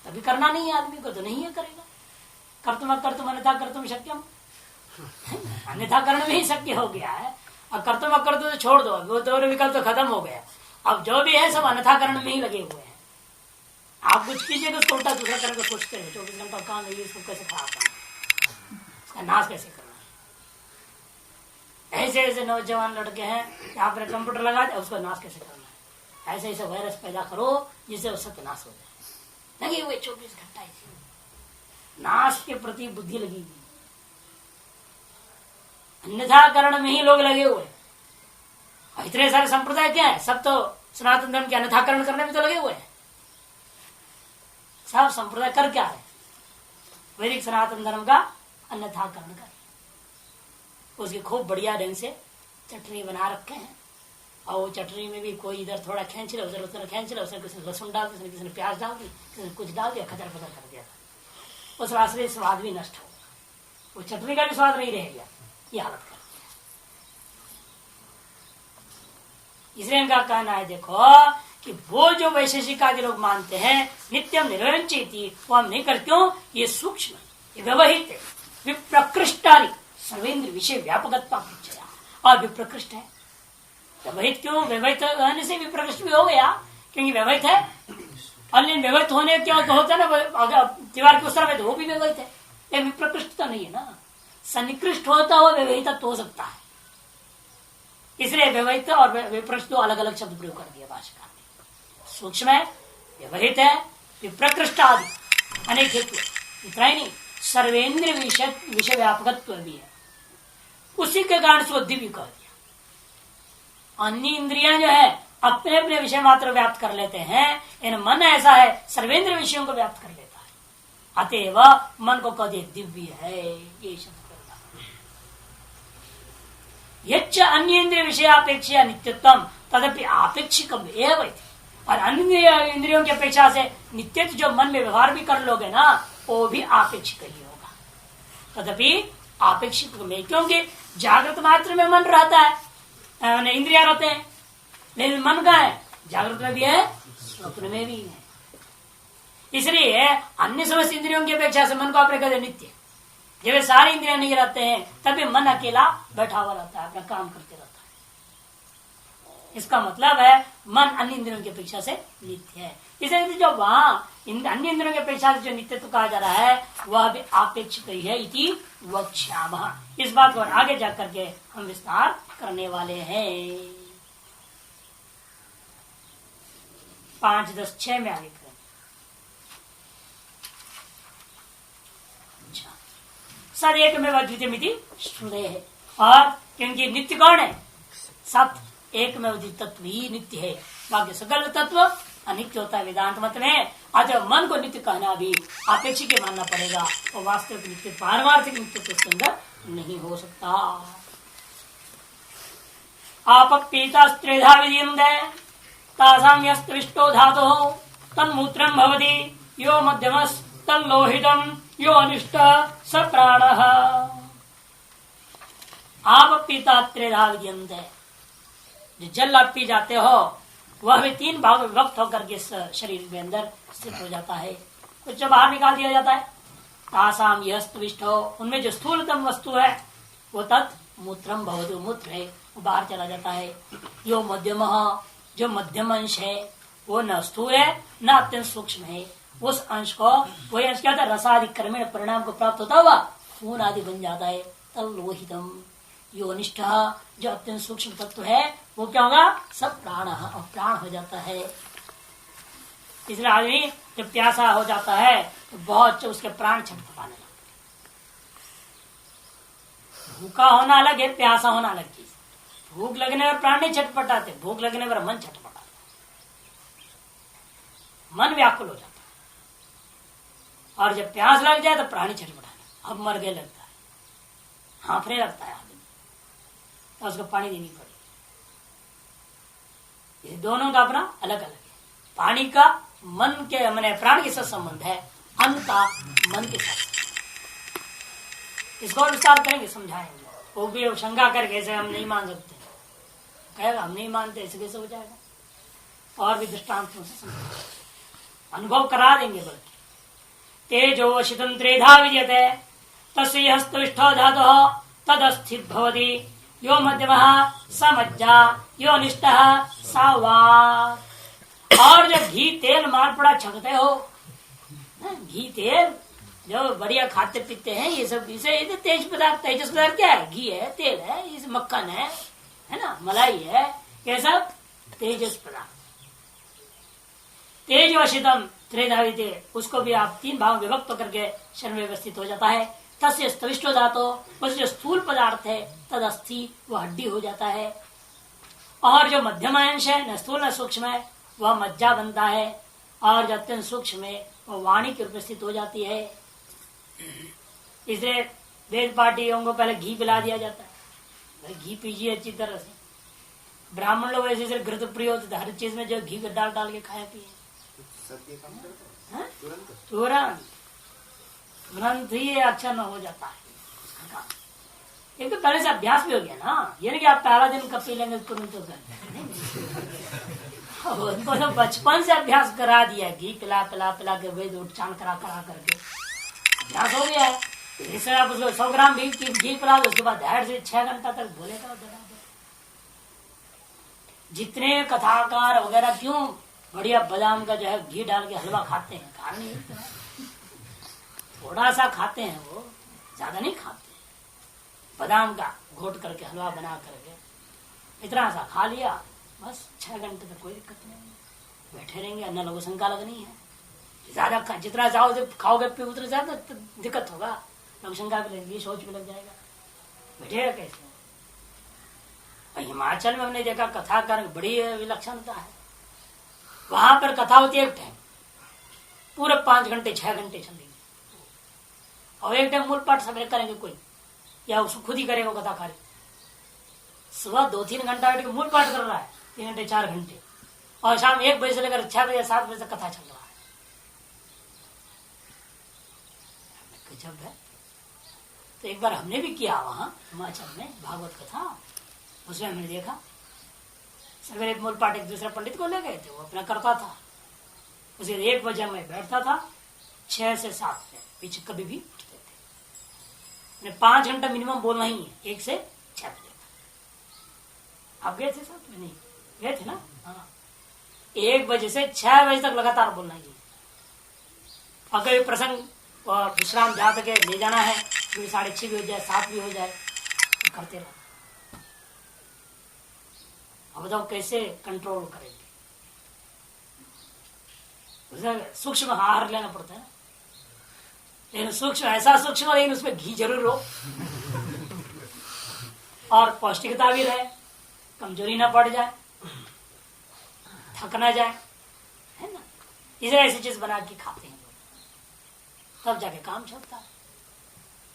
तभी करना नहीं है आदमी को, तो नहीं है करेगा। कर्तुम अकर्तुम अन्यथा कर्तुम शक्यम, अन्यथा करने में ही शक्य हो गया है, और कर्तुम अकर्तुम तो छोड़ दो, वो दो विकल्प तो खत्म हो गया। अब जो भी है सब अन्यथा करण में ही लगे हुए हैं। आप कुछ कीजिए तो उसको उल्टा दूसरा करके सोचते हैं, 24 घंटा काम है, इसको कैसे खराब करना, इसका नाश कैसे करना। ऐसे ऐसे नौजवान लड़के हैं, यहाँ पर कंप्यूटर लगा दे, उसका नाश कैसे करना है, ऐसे ऐसे वायरस पैदा करो जिससे वो सत्यानाश हो जाए। लगे हुए 24 घंटा इसी नाश के प्रति बुद्धि लगी हुई, अन्यथा करण में ही लोग लगे हुए। इतने सारे संप्रदाय क्या है, सब तो सनातन धर्म के अन्यथाकरण करने में तो लगे हुए हैं। सब संप्रदाय कर क्या है, वैदिक सनातन धर्म का अन्यथाकरण कर, उसकी खूब बढ़िया ढंग से चटनी बना रखे हैं। और वो चटनी में भी कोई इधर थोड़ा खींच ले, उधर खींच ले, उसने किसी लहसुन डाल दी, किसी ने प्याज डाल दी, किसी ने कुछ डाल दिया, खतर पतर कर दिया, उस रास्ते स्वाद भी नष्ट हो, वो चटनी का भी स्वाद नहीं रह गया, ये हालत कर। इसलिए इनका कहना है देखो कि वो जो वैशेषिक आदि लोग मानते हैं नित्यम निरंचित, वो हम नहीं कर, क्यों? ये सूक्ष्म, ये व्यवहित, विप्रकृष्टानि सर्वेंद्र विषय व्यापकत्वा और विप्रकृष्ट है। व्यवहित क्यों? व्यवहित होने से विप्रकृष्ट भी हो गया, क्योंकि व्यवहित है। अन्य व्यवहित होने क्या होता है ना, दीवार के उस तरफ है तो वो भी व्यवहित है, लेकिन विप्रकृष्ट तो नहीं है ना। सन्निकृष्ट होता हो व्यवहित तो हो सकता है, इसलिए व्यवहित और विप्रकृष्ट दो अलग अलग शब्द प्रयोग कर दिया भाषाकार ने। सूक्ष्म है, व्यवहित है, विप्रकृष्ट आदि अनेक हेतु, इतना ही नहीं सर्वेंद्र विषय व्यापकत्व भी है, उसी के कारण स्वद्धि भी कह दिया। अन्य इंद्रियां जो है अपने अपने विषय मात्र व्याप्त कर लेते हैं, इन मन ऐसा है सर्वेंद्र विषयों को व्याप्त कर लेता है, अतएव मन को कह दिए दिव्य है, ये शब्द करना। यच्च अन्य इंद्रिय विषयापेक्षा नित्यत्वम तदपि आपेक्षिकम एवं, और अन्य इंद्रियों की अपेक्षा से नित्यत्व जो मन में व्यवहार भी कर लोगे ना, वो भी आपेक्षिक ही होगा। तदपि आपेक्षिक में, क्योंकि जागृत मात्र में मन रहता है, इंद्रिया रहते हैं, लेकिन मन का है जागृत में भी है, स्वप्न में भी है। इसलिए अन्य समस्त इंद्रियों की अपेक्षा से मन को आपने कहते नित्य, जब सारी इंद्रियां नहीं रहते हैं तभी मन अकेला बैठा हुआ रहता है, अपना काम करते रहता है। इसका मतलब है मन अन्य इंद्रियों की अपेक्षा से नित्य है। इसलिए जो वहां अन्य इंद्रियों की अपेक्षा से जो नित्यत्व कहा जा रहा है वह भी आपेक्षिक ही है, इति वक्ष्यामः। इस बात को आगे जाकर के हम विस्तार करने वाले हैं। 5-10-6 में आगे करें। अच्छा, सद एक में द्वितीयमिति श्रुते है, और क्योंकि नित्य कौन है? सत एक में तत्व ही नित्य है, बाकी सकल तत्व अनित्य होता है वेदांत मत में। अतः मन को नित्य कहना भी आपेक्षिक मानना पड़ेगा, और वास्तविक नित्य पारमार्थिक नित्य तो उसके अंदर नहीं हो सकता। आप पीता स्त्रेधा विधीयन्ते तासां यस्त्विष्टो धातुः तन्मूत्रं भवति, यो मध्यमस् तल्लोहितम्, यो अनिष्टः स प्राणः। आप पीता त्रेधा विधीयन्ते, जो जल आप पी जाते हो वह भी 3 भाग में विभक्त होकर के शरीर के अंदर स्थित हो जाता है, कुछ बाहर निकाल दिया जाता है। तासाम यस्तविष्ट हो, उनमें जो स्थूलतम वस्तु है वो तत् मूत्रम भवति, मूत्र है, वो बाहर चला जाता है। यो मध्यम, जो मध्यम अंश है वो न स्थूल है न अत्यंत सूक्ष्म है, उस अंश को वही अंश क्या होता है? रसादि क्रमेण परिणाम को प्राप्त होता हुआ खून आदि बन जाता है। तल्लोहितम, यो अनिष्ठ, जो अत्यंत सूक्ष्म तत्व है वो क्या होगा? सब प्राण, और प्राण हो जाता है। इसलिए आदमी जब प्यासा हो जाता है तो बहुत उसके प्राण छटपटाने लगते। भूखा होना अलग है, प्यासा होना अलग चीज। भूख लगने पर प्राण नहीं छटपटाते, भूख लगने पर मन छटपटाता, मन व्याकुल हो जाता है। और जब प्यास लग जाए तो प्राणी छटपटाने, अब मर गए लगता है, हांफने लगता है आदमी, तो उसको पानी देनी पड़ेगी। ये दोनों का अपना अलग अलग है। पानी का मन के मैंने प्राण के साथ संबंध है, अन्न का मन के साथ। इसको और विस्तार करेंगे, समझाएंगे। वो भी शंका करके ऐसे हम नहीं मान सकते, कहेगा हम नहीं मानते, ऐसे कैसे हो जाएगा? और भी दृष्टांतों से समझाएंगे, अनुभव करा देंगे। बल्कि तेजो शीतम त्रेधा विद्यते तस्य हस्तविष्ठो धातुः तदस्थित भवति, यो मध्यमः स मज्जा, यो अनिष्टः स वाक्। और जब घी तेल मार पड़ा छकते हो, घी तेल जो बढ़िया खाते पीते हैं, ये सब इसे तेज पदार्थ, तेजस पदार्थ क्या है? घी है, तेल है, इस मक्खन है ना, मलाई है, ये सब तेजस पदार्थ। तेज व शीतम त्रेधा विद्यते, उसको भी आप 3 भाग विभक्त करके शरीर में व्यवस्थित हो जाता है। तस्य स्तविष्टो धातो, उस जो स्थूल पदार्थ है तद अस्थि, वह हड्डी हो जाता है। और जो मध्यम अंश है, न स्थूल न सूक्ष्म है, वह मज्जा बनता है। और जो अत्यंत सूक्ष्म है वह वाणी की उपस्थित हो जाती है। इसलिए वेद पार्टियों को पहले घी पिला दिया जाता है, भाई घी पीजिए अच्छी तरह से। ब्राह्मण लोग ऐसे घृत प्रिय होते थे, हर चीज में जो घी डाल डाल के खाए पिए, तुरंत ही अच्छा न हो जाता है। एक तो पहले से अभ्यास भी हो गया ना, ये नहीं कि आप पहला दिन कब पी लेंगे तुरंत हो जाए। उनको तो बचपन से अभ्यास करा दिया, घी पिला पिला पिला के वेद उच्चारण करा करा करके अभ्यास हो गया है। इससे आप उसको 100 ग्राम घी पिला दो, उसके बाद 1.5 से 6 घंटा तक बोलेगा। जितने कथाकार वगैरह क्यों बढ़िया बादाम का जो है घी डाल के हलवा खाते हैं, कारण नहीं थोड़ा सा खाते हैं, वो ज्यादा नहीं खाते। बादाम का घोट करके हलवा बना करके इतना सा खा लिया, बस 6 घंटे तक कोई दिक्कत नहीं, बैठे रहेंगे, न लघु शंका लगनी है। ज्यादा जितना चाहो जब खाओगे फिर उतना ज्यादा तो दिक्कत होगा, लघु शंका भी लगेगी, सोच भी लग जाएगा, बैठेगा कैसे। हिमाचल में हमने देखा कथा करने बड़ी विलक्षणता है। वहां पर कथा होती है एक टाइम, पूरे 5 घंटे 6 घंटे चलेगी, और एक टाइम मूल पाठ सवेरे करेंगे कोई, या उसको खुद ही करेगा कथा कार्य। सुबह 2-3 घंटा बैठ के मूल पाठ कर रहा है, 3 घंटे 4 घंटे, और शाम 1 बजे से लेकर 6 बजे 7 बजे तक कथा चल रहा है। गजब है। तो एक बार हमने भी किया वहां हिमाचल में भागवत कथा, उसमें हमने देखा सवेरे मूल पाठ एक दूसरे पंडित को ले गए थे, वो अपना करता था, उसे 1 बजे में बैठता था, 6 से 7 बजे पीछे कभी भी उठते थे। 5 घंटा मिनिमम बोलना ही है, 1 से 6 बजे। आप गए थे साथ में? नहीं गए थे ना? हाँ, 1 बजे से 6 बजे तक लगातार बोलना ही है। और कभी प्रसंग विश्राम जहाँ तक ले जाना है, कभी 6:30 भी हो जाए, 7 भी हो जाए, तो करते रहो। अब बताओ कैसे कंट्रोल करेंगे? सूक्ष्म आहार लेना पड़ता है, लेकिन सूक्ष्म ऐसा सूक्ष्म, लेकिन उसमें घी जरूर हो और पौष्टिकता भी रहे, कमजोरी ना पड़ जाए, थक ना जाए, है ना। इसे ऐसी चीज बना के खाते हैं लोग, तब जाके काम चलता है।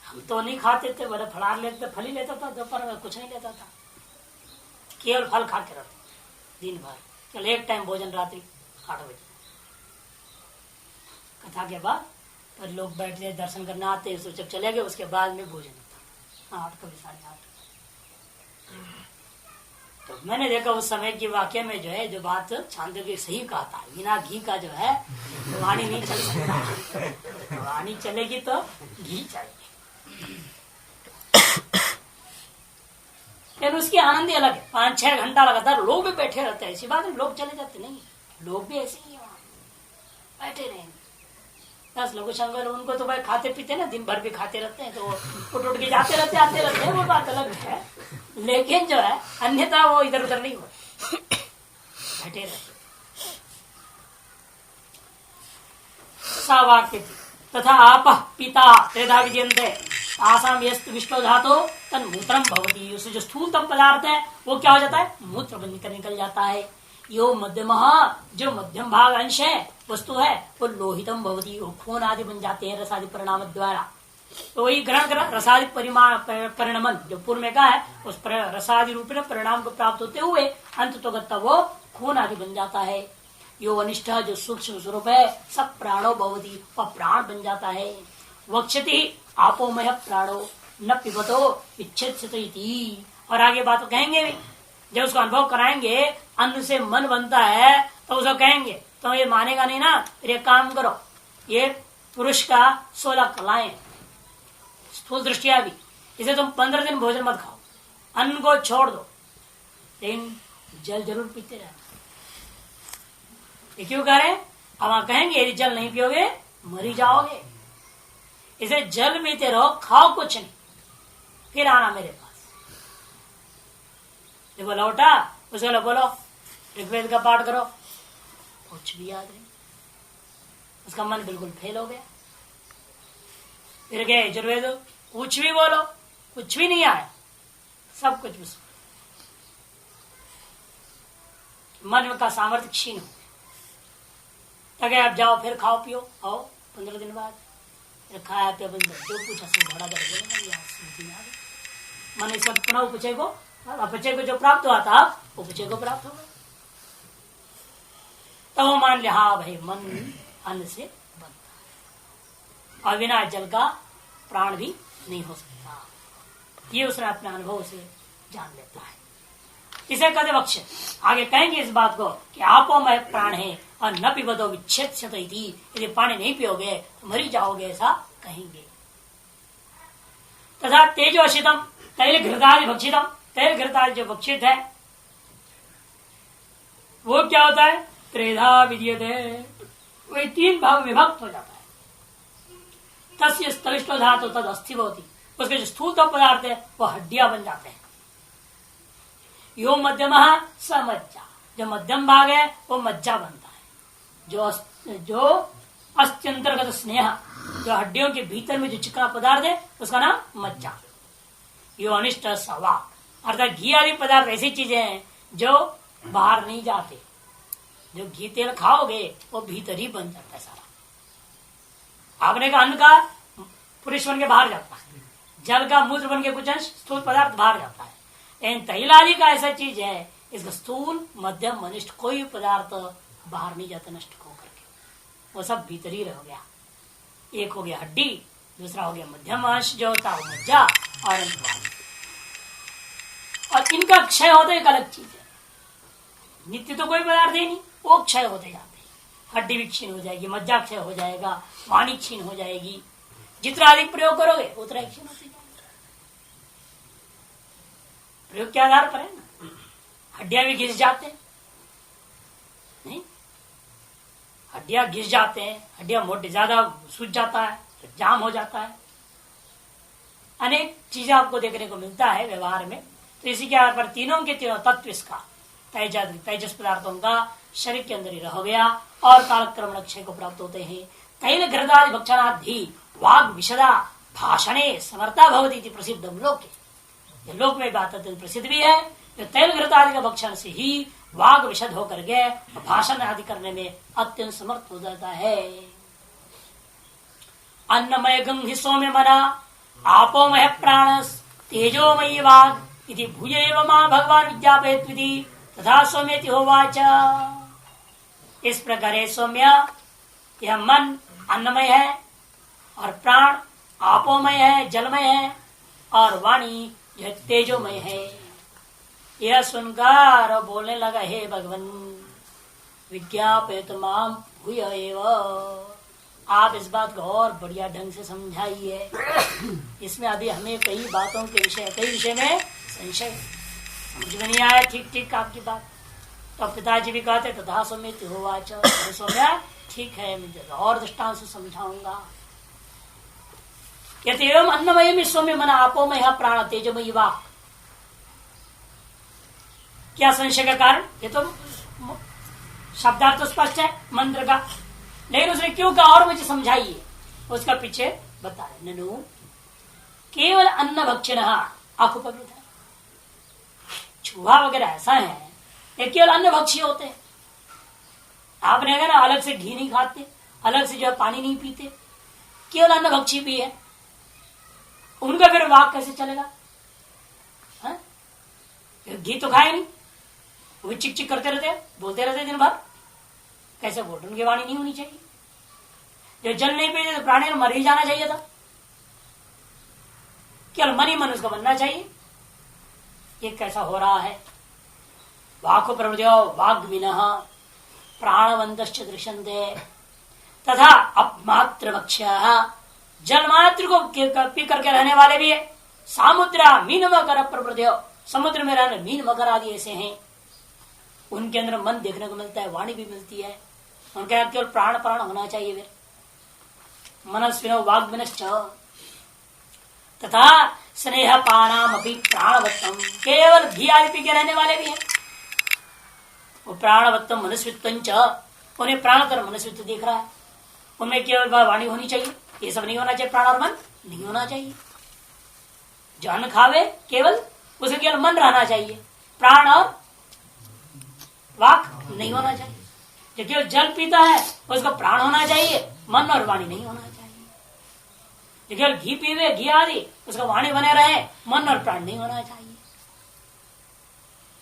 हम तो नहीं खाते थे, बड़े फलार लेते, फल ही लेता था, दोपहर में कुछ नहीं लेता था, केवल फल खा के रहते दिन भर। चल एक टाइम भोजन रात्रि 8 बजे कथा के बाद, पर लोग बैठ जाए दर्शन करने आते, जब चले गए उसके बाद में भोजन होता 8 कभी 8:30। तो मैंने देखा उस समय की वाक्य में जो है, जो बात छांदोग्य सही कहा था, बिना घी का जो है वाणी नहीं चल सकता, वाणी चलेगी तो घी चाहिए। लेकिन उसकी आनंद ही अलग है। 5-6 घंटा लगातार लोग भी बैठे रहते हैं, ऐसी बात है लोग चले जाते नहीं, लोग भी ऐसे ही बैठे रहेंगे। 10 लोग शंकर, उनको तो भाई खाते पीते ना, दिन भर भी खाते रहते हैं, तो उठ के जाते रहते आते रहते हैं, वो बात अलग है। लेकिन जो है अन्यथा वो इधर उधर नहीं हो, बैठे रहते। वाक्य तथा आप पिता त्रेधा विद्यन्ते आसाम यस्तु विष्णु धातो तन मूत्रम भवती। उससे जो स्थूलतम पदार्थ है वो क्या हो जाता है? मूत्र बनकर निकल जाता है। यो मध्यम, जो मध्यम भाग अंश है, वस्तु है, वो लोहितम भवती, वो खून आदि बन जाते हैं रसादि परिणाम द्वारा। तो वही ग्रहण कर रसादि परिणमन जो पूर्व में कहा है, उस रसादि रूप में परिणाम को प्राप्त होते हुए अंत तो वो खून आदि बन जाता है। यो अनिष्ठ जो सूक्ष्म स्वरूप है, सब प्राणो भवती, वह प्राण बन जाता है। वक्षति आपोमय प्राणो न पिबतो इच्छेति। और आगे बात कहेंगे भी, जब उसको अनुभव कराएंगे, अन्न से मन बनता है, तो उसको कहेंगे, तो ये मानेगा नहीं ना, फिर एक काम करो, ये पुरुष का 16 कलाएं, स्थूल दृष्टिया भी, इसे तुम 15 दिन भोजन मत खाओ, अन्न को छोड़ दो, लेकिन जल जरूर पीते रहना। ये क्यों कह रहे हैं? अब वहां कहेंगे यदि जल नहीं पियोगे मरी जाओगे, इसे जल पीते रहो, खाओ कुछ नहीं, फिर आना मेरे पास। देखो लौटा, उसको बोलो ऋग्वेद का पाठ करो, कुछ भी याद नहीं, उसका मन बिल्कुल फेल हो गया। फिर गए यजुर्वेद, कुछ भी बोलो, कुछ भी नहीं आया, सब कुछ भी मन का सामर्थ्य क्षीण हो गया। आप जाओ फिर खाओ पियो, आओ 15 दिन बाद खाया पिया बंद, जो पूछा सब बड़ा मन इस वक्त पुनः उपचय को, अपचय को जो प्राप्त हुआ था उपचय को प्राप्त होगा। तब वो मान लिया, हाँ भाई मन अन्न से बनता है और बिना जल का प्राण भी नहीं हो सकता, ये उसने अपने अनुभव से जान लेता है। इसे कहते वक्ष। आगे कहेंगे इस बात को कि आपोमय प्राण है और न पिबतो विच्छेद, यदि पानी नहीं पियोगे तो मरी जाओगे, ऐसा कहेंगे। तथा तेजोशितम तैल घृतादि भक्षितम, तैल घृतादि जो भक्षित है वो क्या होता है? त्रेधा विद्यते, वही 3 भाग विभक्त हो जाता है। तस्य स्थविष्टो धातु तद अस्थि होती, उसके जो स्थूल पदार्थ है वो हड्डियां बन जाते हैं। यो मध्यम स मज्जा, जो मध्यम भाग है वो मज्जा बनता है। जो अस्त्यंतर्गत स्नेह, जो हड्डियों के भीतर में जो चिकना पदार्थ है उसका नाम मज्जा। यो अनिष्ट सवा, अर्थात घी आदि पदार्थ ऐसी चीजें हैं जो बाहर नहीं जाते। जो घी तेल खाओगे वो भीतर ही बन जाता है सारा। आपने का अन्न का पुरुष बन के बाहर जाता है, जल का मूत्र बन के कुछ अंश स्थूल पदार्थ बाहर जाता है। लेकिन तैल आदि का ऐसा चीज है, इसका स्थूल मध्यम अनिष्ट कोई पदार्थ बाहर नहीं जाता नष्ट होकर के, वो सब भीतर ही रह गया। एक हो गया हड्डी, दूसरा हो गया मध्यम अंश जो होता है मज्जा, और इनका क्षय होता एक अलग चीज है। नित्य तो कोई पदार्थ है नहीं, वो क्षय होते जाते हैं। हड्डी भी क्षीण हो जाएगी, मज्जा क्षय हो जाएगा, वाणी क्षीण हो जाएगी। जितना अधिक प्रयोग करोगे उतना ही क्षीण होती जाएगी। प्रयोग के आधार पर है ना। हड्डियां भी घिस जाते हैं, नहीं, हड्डियां घिस जाते हैं, हड्डियां मोटे ज्यादा सूज जाता है तो जाम हो जाता है। अनेक चीजें आपको देखने को मिलता है व्यवहार में। तो इसी के आधार पर तीनों के तीनों तत्व इसका तेजस पदार्थों का शरीर के अंदर ही रह गया और कालक्रमण क्षय को प्राप्त होते हैं। तैल घृतादि भक्षणाधि वाग विशदा भाषणे समर्था भवती प्रसिद्ध लोक, लोक में बात प्रसिद्ध भी है। जो तैल घृतादि का भक्षण से ही वाग विशद होकर के भाषण आदि करने में अत्यंत समर्थ हो जाता है। अन्नमय गंग सौम्य मना आपोमय प्राण तेजोमयी वाग इति भूय एव मां भगवान विज्ञापयत विधि तथा सौम्यति होवाच। इस प्रकार है सौम्य, यह मन अन्नमय है और प्राण आपोमय है, जलमय है, और वाणी जो तेजोमय है। यह सुनकर बोलने लगा, हे भगवान विज्ञापयत मां भूय एव, आप इस बात को और बढ़िया ढंग से समझाइए। इसमें अभी हमें कई बातों के विषय, कई विषय में संशय समझ में नहीं आया ठीक ठीक आपकी बात। तो पिताजी भी कहते तथा सौम्यति होवाच, सौम्या ठीक है, मैं और दृष्टांत से समझाऊंगा। यदि एवं अन्नमय में सौम्य मन आपोमय प्राण तेजमयी वाक्, क्या संशय का कारण? ये तो शब्दार्थ तो स्पष्ट है मंत्र का, लेकिन उसने क्यों कहा और मुझे समझाइए, उसका पीछे बताए। ननु केवल अन्न भक्षण अकुपवित है, चूहा वगैरह ऐसा है ये केवल अन्न भक्षी होते हैं। आपने कहा ना अलग से घी नहीं खाते, अलग से जो है पानी नहीं पीते, केवल अन्न भक्षी भी है। उनका फिर वाक कैसे चलेगा? घी तो खाए नहीं, वो चिक चिक करते रहते, बोलते रहते दिन भर, कैसे बोलते? उनकी वाणी नहीं होनी चाहिए। जो जल नहीं पीते तो प्राणी मर ही जाना चाहिए था, केवल मन ही मन उसका बनना चाहिए। ये कैसा हो रहा है? वाको प्रवृत्यो वाग विनः प्राणवंतश्च दृश्यन्ते तथा अपमात्र भक्ष्यः, जल मात्र को पी करके रहने वाले भी है। सामुद्रा मीन मकर प्रवृत्यो, समुद्र में रहने मीन मकर आदि ऐसे हैं, उनके अंदर मन देखने को मिलता है, वाणी भी मिलती है। उनका केवल प्राण प्राण होना चाहिए। फिर मनस्विनो वाग विनश्च तथा स्नेह पानाम अपनी प्राणवत्तम, केवल घी आदि पी के रहने वाले भी हैं। वो प्राणवत्तम मनस्वित्व, उन्हें प्राण कर मनस्वित्व दिख रहा है। उनमें केवल वाणी होनी चाहिए, ये सब नहीं होना चाहिए। प्राण और मन नहीं होना चाहिए। जो अन्न खावे केवल उसे केवल मन रहना चाहिए, प्राण और वाक नहीं होना चाहिए। जो केवल जल पीता है उसका प्राण होना चाहिए, मन और वाणी नहीं होना चाहिए। जो केवल घी पीवे घी आदि उसका वाणी बने रहे, मन और प्राण नहीं होना चाहिए।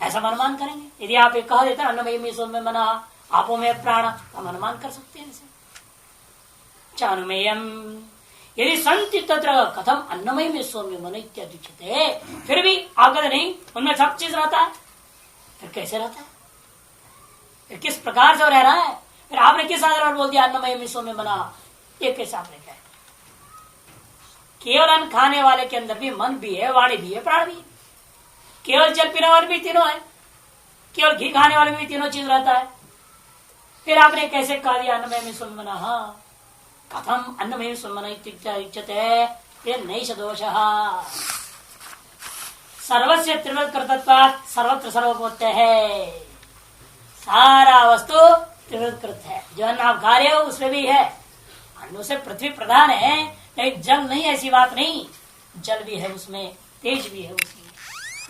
ऐसा अनुमान करेंगे। यदि आप एक कह देते हैं अन्नमय में सौम्य मना आपो में प्राण, हम अनुमान कर सकते हैं इसे। चानुमेयम यदि संति तत्र कथम अन्नमय में सौम्य मन इत्यादि, फिर भी आप कहते नहीं उनमें सब चीज रहता है, फिर कैसे रहता है? फिर किस प्रकार से रह रहा है? फिर आपने किस आधार पर बोल दिया अन्नमय में सौम्य मना? ये कैसे आपने कहा? केवल अन्न खाने वाले के अंदर भी मन भी है, वाणी भी है, प्राण भी है। केवल जल पीने वाले भी तीनों है, केवल घी खाने वाले भी तीनों चीज रहता है। फिर आपने कैसे कहा दिया अन्नमय में सौम्य मना? कथम अन्नमय सौम्य मन इत्युच्यते, फिर नैष दोष सर्वस्य त्रिवृत कृतत्वात् सर्वत्र सर्वभूत है। सारा वस्तु त्रिवृत कृत है। जो अन्न आप खा रहे हो उसमें भी है। अन्नों से पृथ्वी प्रधान है, लेकिन जल नहीं, ऐसी बात नहीं। जल भी है उसमें, तेज भी है उसमें।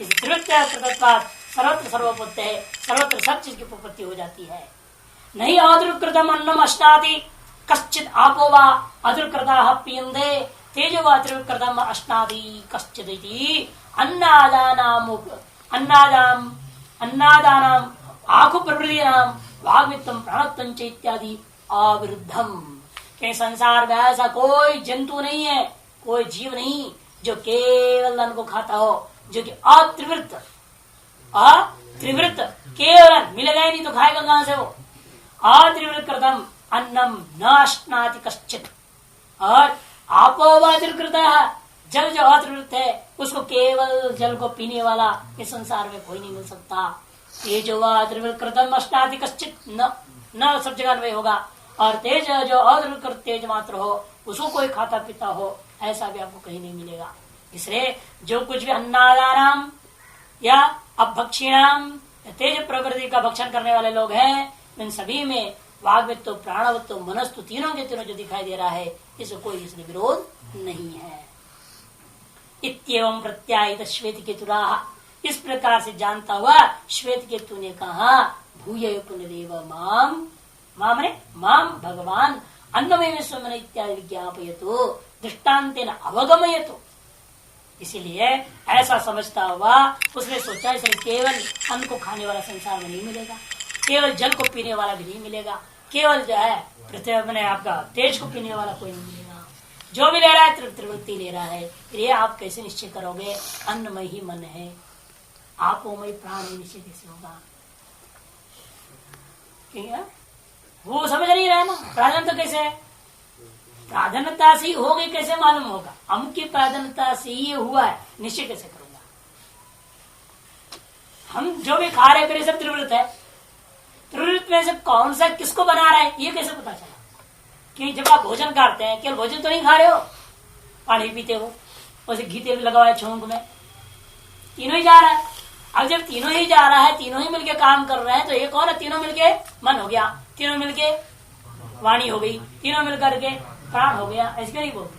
इस त्रिवृत कृतत्वात् सर्वत्र सर्वभूत है। सर्वत्र सब चीज की उत्पत्ति हो जाती है। नहीं अदृकृतम अन्नम अश्नाति कश्चित आपो वा अदृकृता पीयन्ते तेजो वा त्रिवृतकृतम अश्नाति कश्चित् इति अन्नादानाम आखु प्रवृत्तिनाम वाग्वित्तम प्राणत्वं च इत्यादि अविरुद्धम। के संसार में ऐसा कोई जंतु नहीं है, कोई जीव नहीं जो केवल अन्न को खाता हो, जो कि अत्रिवृत केवल मिलेगा ही नहीं तो खाएगा कहां से वो। अत्रिवृत कृतम अन्नम न अश्नाति कश्चित। और आपोवातिकृत जल जो अत्रिवृत है उसको केवल जल को पीने वाला इस संसार में कोई नहीं मिल सकता। तेजो वा त्रिवृत कृतम अश्नाति कश्चित, न सब जगह में होगा। और तेज जो अत्रिवृत तेज मात्र हो उसको कोई खाता पीता हो ऐसा भी आपको कहीं नहीं मिलेगा। इसलिए जो कुछ भी अन्नादानाम या अपभक्षिणाम तेज प्रकृति का भक्षण करने वाले लोग हैं, इन सभी में वाग्वित्व प्राणवत्व मनस्तु तीनों के तीनों जो दिखाई दे रहा है इसको कोई इसमें विरोध नहीं है। इत्येवं प्रत्यायित श्वेत केतुरा, इस प्रकार से जानता हुआ श्वेत केतु ने कहा भूय पुनरेव माम माम भगवान अन्नमय स्वमन इत्यादि विज्ञापयतु दृष्टान्तेन अवगमयतु। इसीलिए ऐसा समझता हुआ उसने सोचा इसलिए केवल अन्न को खाने वाला संसार में नहीं मिलेगा, केवल जल को पीने वाला भी नहीं मिलेगा, केवल जो है पृथ्वी अपने आपका तेज को पीने वाला कोई नहीं मिलेगा। जो भी ले रहा है त्रिवृत्ति ले रहा है। ये आप कैसे निश्चय करोगे? अन्नमय ही मन है, आपोमय प्राण निश्चय कैसे होगा? वो समझ नहीं रहा ना। प्राधान्य तो कैसे है? प्राधान्यता से ही हो गई कैसे मालूम होगा? हम की प्राधान्यता से ही हुआ है, निश्चय कैसे करूंगा? हम जो भी खा रहे हैं सब त्रिवृत है। त्रिवृत में से कौन सा किसको बना रहा है ये कैसे पता चला? कि जब आप भोजन करते हैं केवल भोजन तो नहीं खा रहे हो, पानी पीते हो, उसे घी तेल लगा हुआ है छोंक में, तीनों ही जा रहा है। अब जब तीनों ही जा रहा है, तीनों ही मिलके काम कर रहे हैं, तो ये कौन है? तीनों मिलके मन हो गया, तीनों मिलके वाणी हो गई, तीनों मिलकर के प्राण हो गया। ऐसे क्यों नहीं बोलते?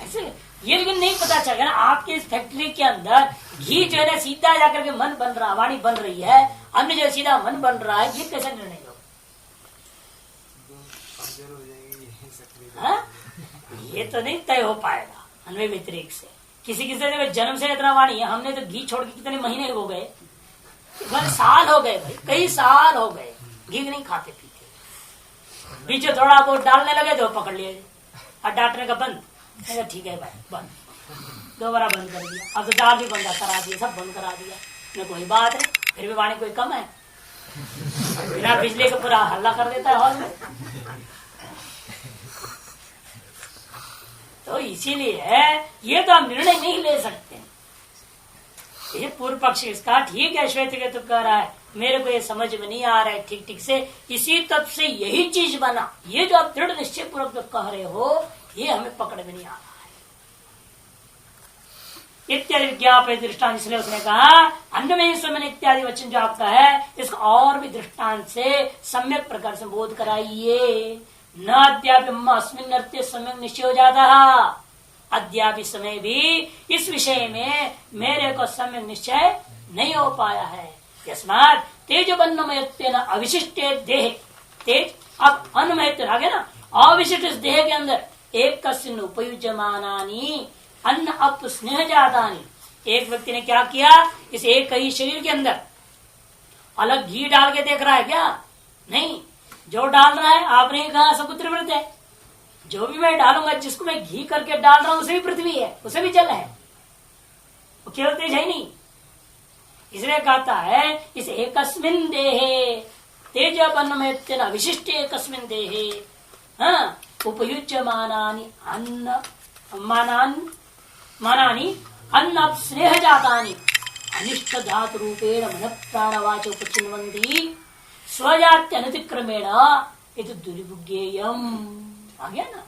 ऐसे ये लेकिन नहीं पता चल गया ना। आपके इस फैक्ट्री के अंदर घी जो है ना सीधा जाकर के मन बन रहा, वाणी बन रही है, अन्य जो सीधा मन बन रहा है, ये कैसे निर्णय होगा? ये तो नहीं तय हो पाएगा अन्वय व्यतिरेक से। किसी किसी जन्म से इतना वाणी है, हमने तो घी छोड़ के कितने महीने हो गए, साल हो गए भाई, कई साल हो गए घी नहीं खाते पीते। बीच थोड़ा बहुत डालने लगे तो पकड़ लिए और डांटने का बंद। ठीक है भाई बंद, दोबारा बंद कर दिया। अब तो दाल भी बंद करा दिया, सब बंद करा दिया। न कोई बात है, फिर भी वाणी कोई कम है, बिना बिजली का पूरा हल्ला कर देता है हॉल में। तो इसीलिए ये तो हम निर्णय नहीं ले सकते। ये पूर्व पक्ष इसका ठीक है, श्वेत केतु कह रहा है मेरे को ये समझ में नहीं आ रहा है ठीक ठीक से, इसी तब से यही चीज बना। ये जो आप दृढ़ निश्चय पूर्वक जो कह रहे हो ये हमें पकड़ में नहीं आ रहा है। इत्यादि विज्ञापन दृष्टांत, इसलिए उसने कहा अन्नमय स्वमन इत्यादि वचन जो आपका है इसको और भी दृष्टांत से सम्यक प्रकार से बोध कराइए। न अद्यापि अस्मिन नृत्य समय निश्चय हो जाता, अद्यापि समय भी इस विषय में मेरे को समय निश्चय नहीं हो पाया है। यस्मात् तेजोबन्नमयत्वेन अविशिष्ट देह, तेज अब अन्नमयत्व आ गया ना, अविशिष्ट इस देह के अंदर एक कस्मिन् उपयुज्यमानानि अन्न अप स्नेह जातानि। एक व्यक्ति ने क्या किया, इस एक ही शरीर के अंदर अलग घी डाल के देख रहा है क्या? नहीं, जो डाल रहा है आपने ही कहा सब त्रिवृत है। जो भी मैं डालूंगा, जिसको मैं घी करके डाल रहा हूं उसे भी पृथ्वी है, उसे भी जल है, वो केवल तेज है नहीं। इसलिए कहता है इस एकस्मिन् देहे तेजोबन्नमयत्वेन विशिष्ट एकस्मिन् देहे उपयुज्यमानानि अन्न मानानि अन्न स्नेह जातानि अनिष्ट धातु रूपेण मन प्राणवाचो उपचिन्वन्ति स्वजात्य अनतिक्रमेण ये तो दुर्भुज्ञेयम आ गया ना।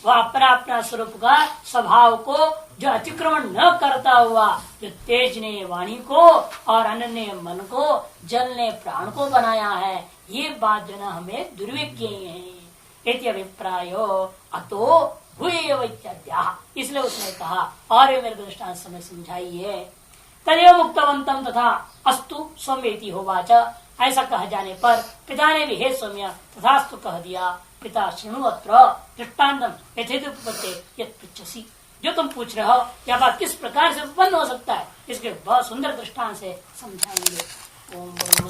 वह अपना अपना स्वरूप का स्वभाव को जो अतिक्रमण न करता हुआ, जो तेज ने वाणी को और अन्न ने मन को, जल ने प्राण को बनाया है, ये बात जो ना हमें दुर्विज्ञ है। इति अभिप्रायो अतो हुए वैत्याद्या, इसलिए उसने कहा और ये मेरे दृष्टांत समय समझाइए। तदेव मुक्तवंतम तथा अस्तु सौम्येति होवाच, ऐसा कह जाने पर पिता ने भी हे सौम्य तथास्तु कह दिया। पिता शृणुअत्र दृष्टान्तम यथेदुपपत्ते यत् पृच्छसि, जो तुम पूछ रहे हो यह बात किस प्रकार से उत्पन्न हो सकता है, इसके बहुत सुंदर दृष्टांत से समझाएंगे। ओम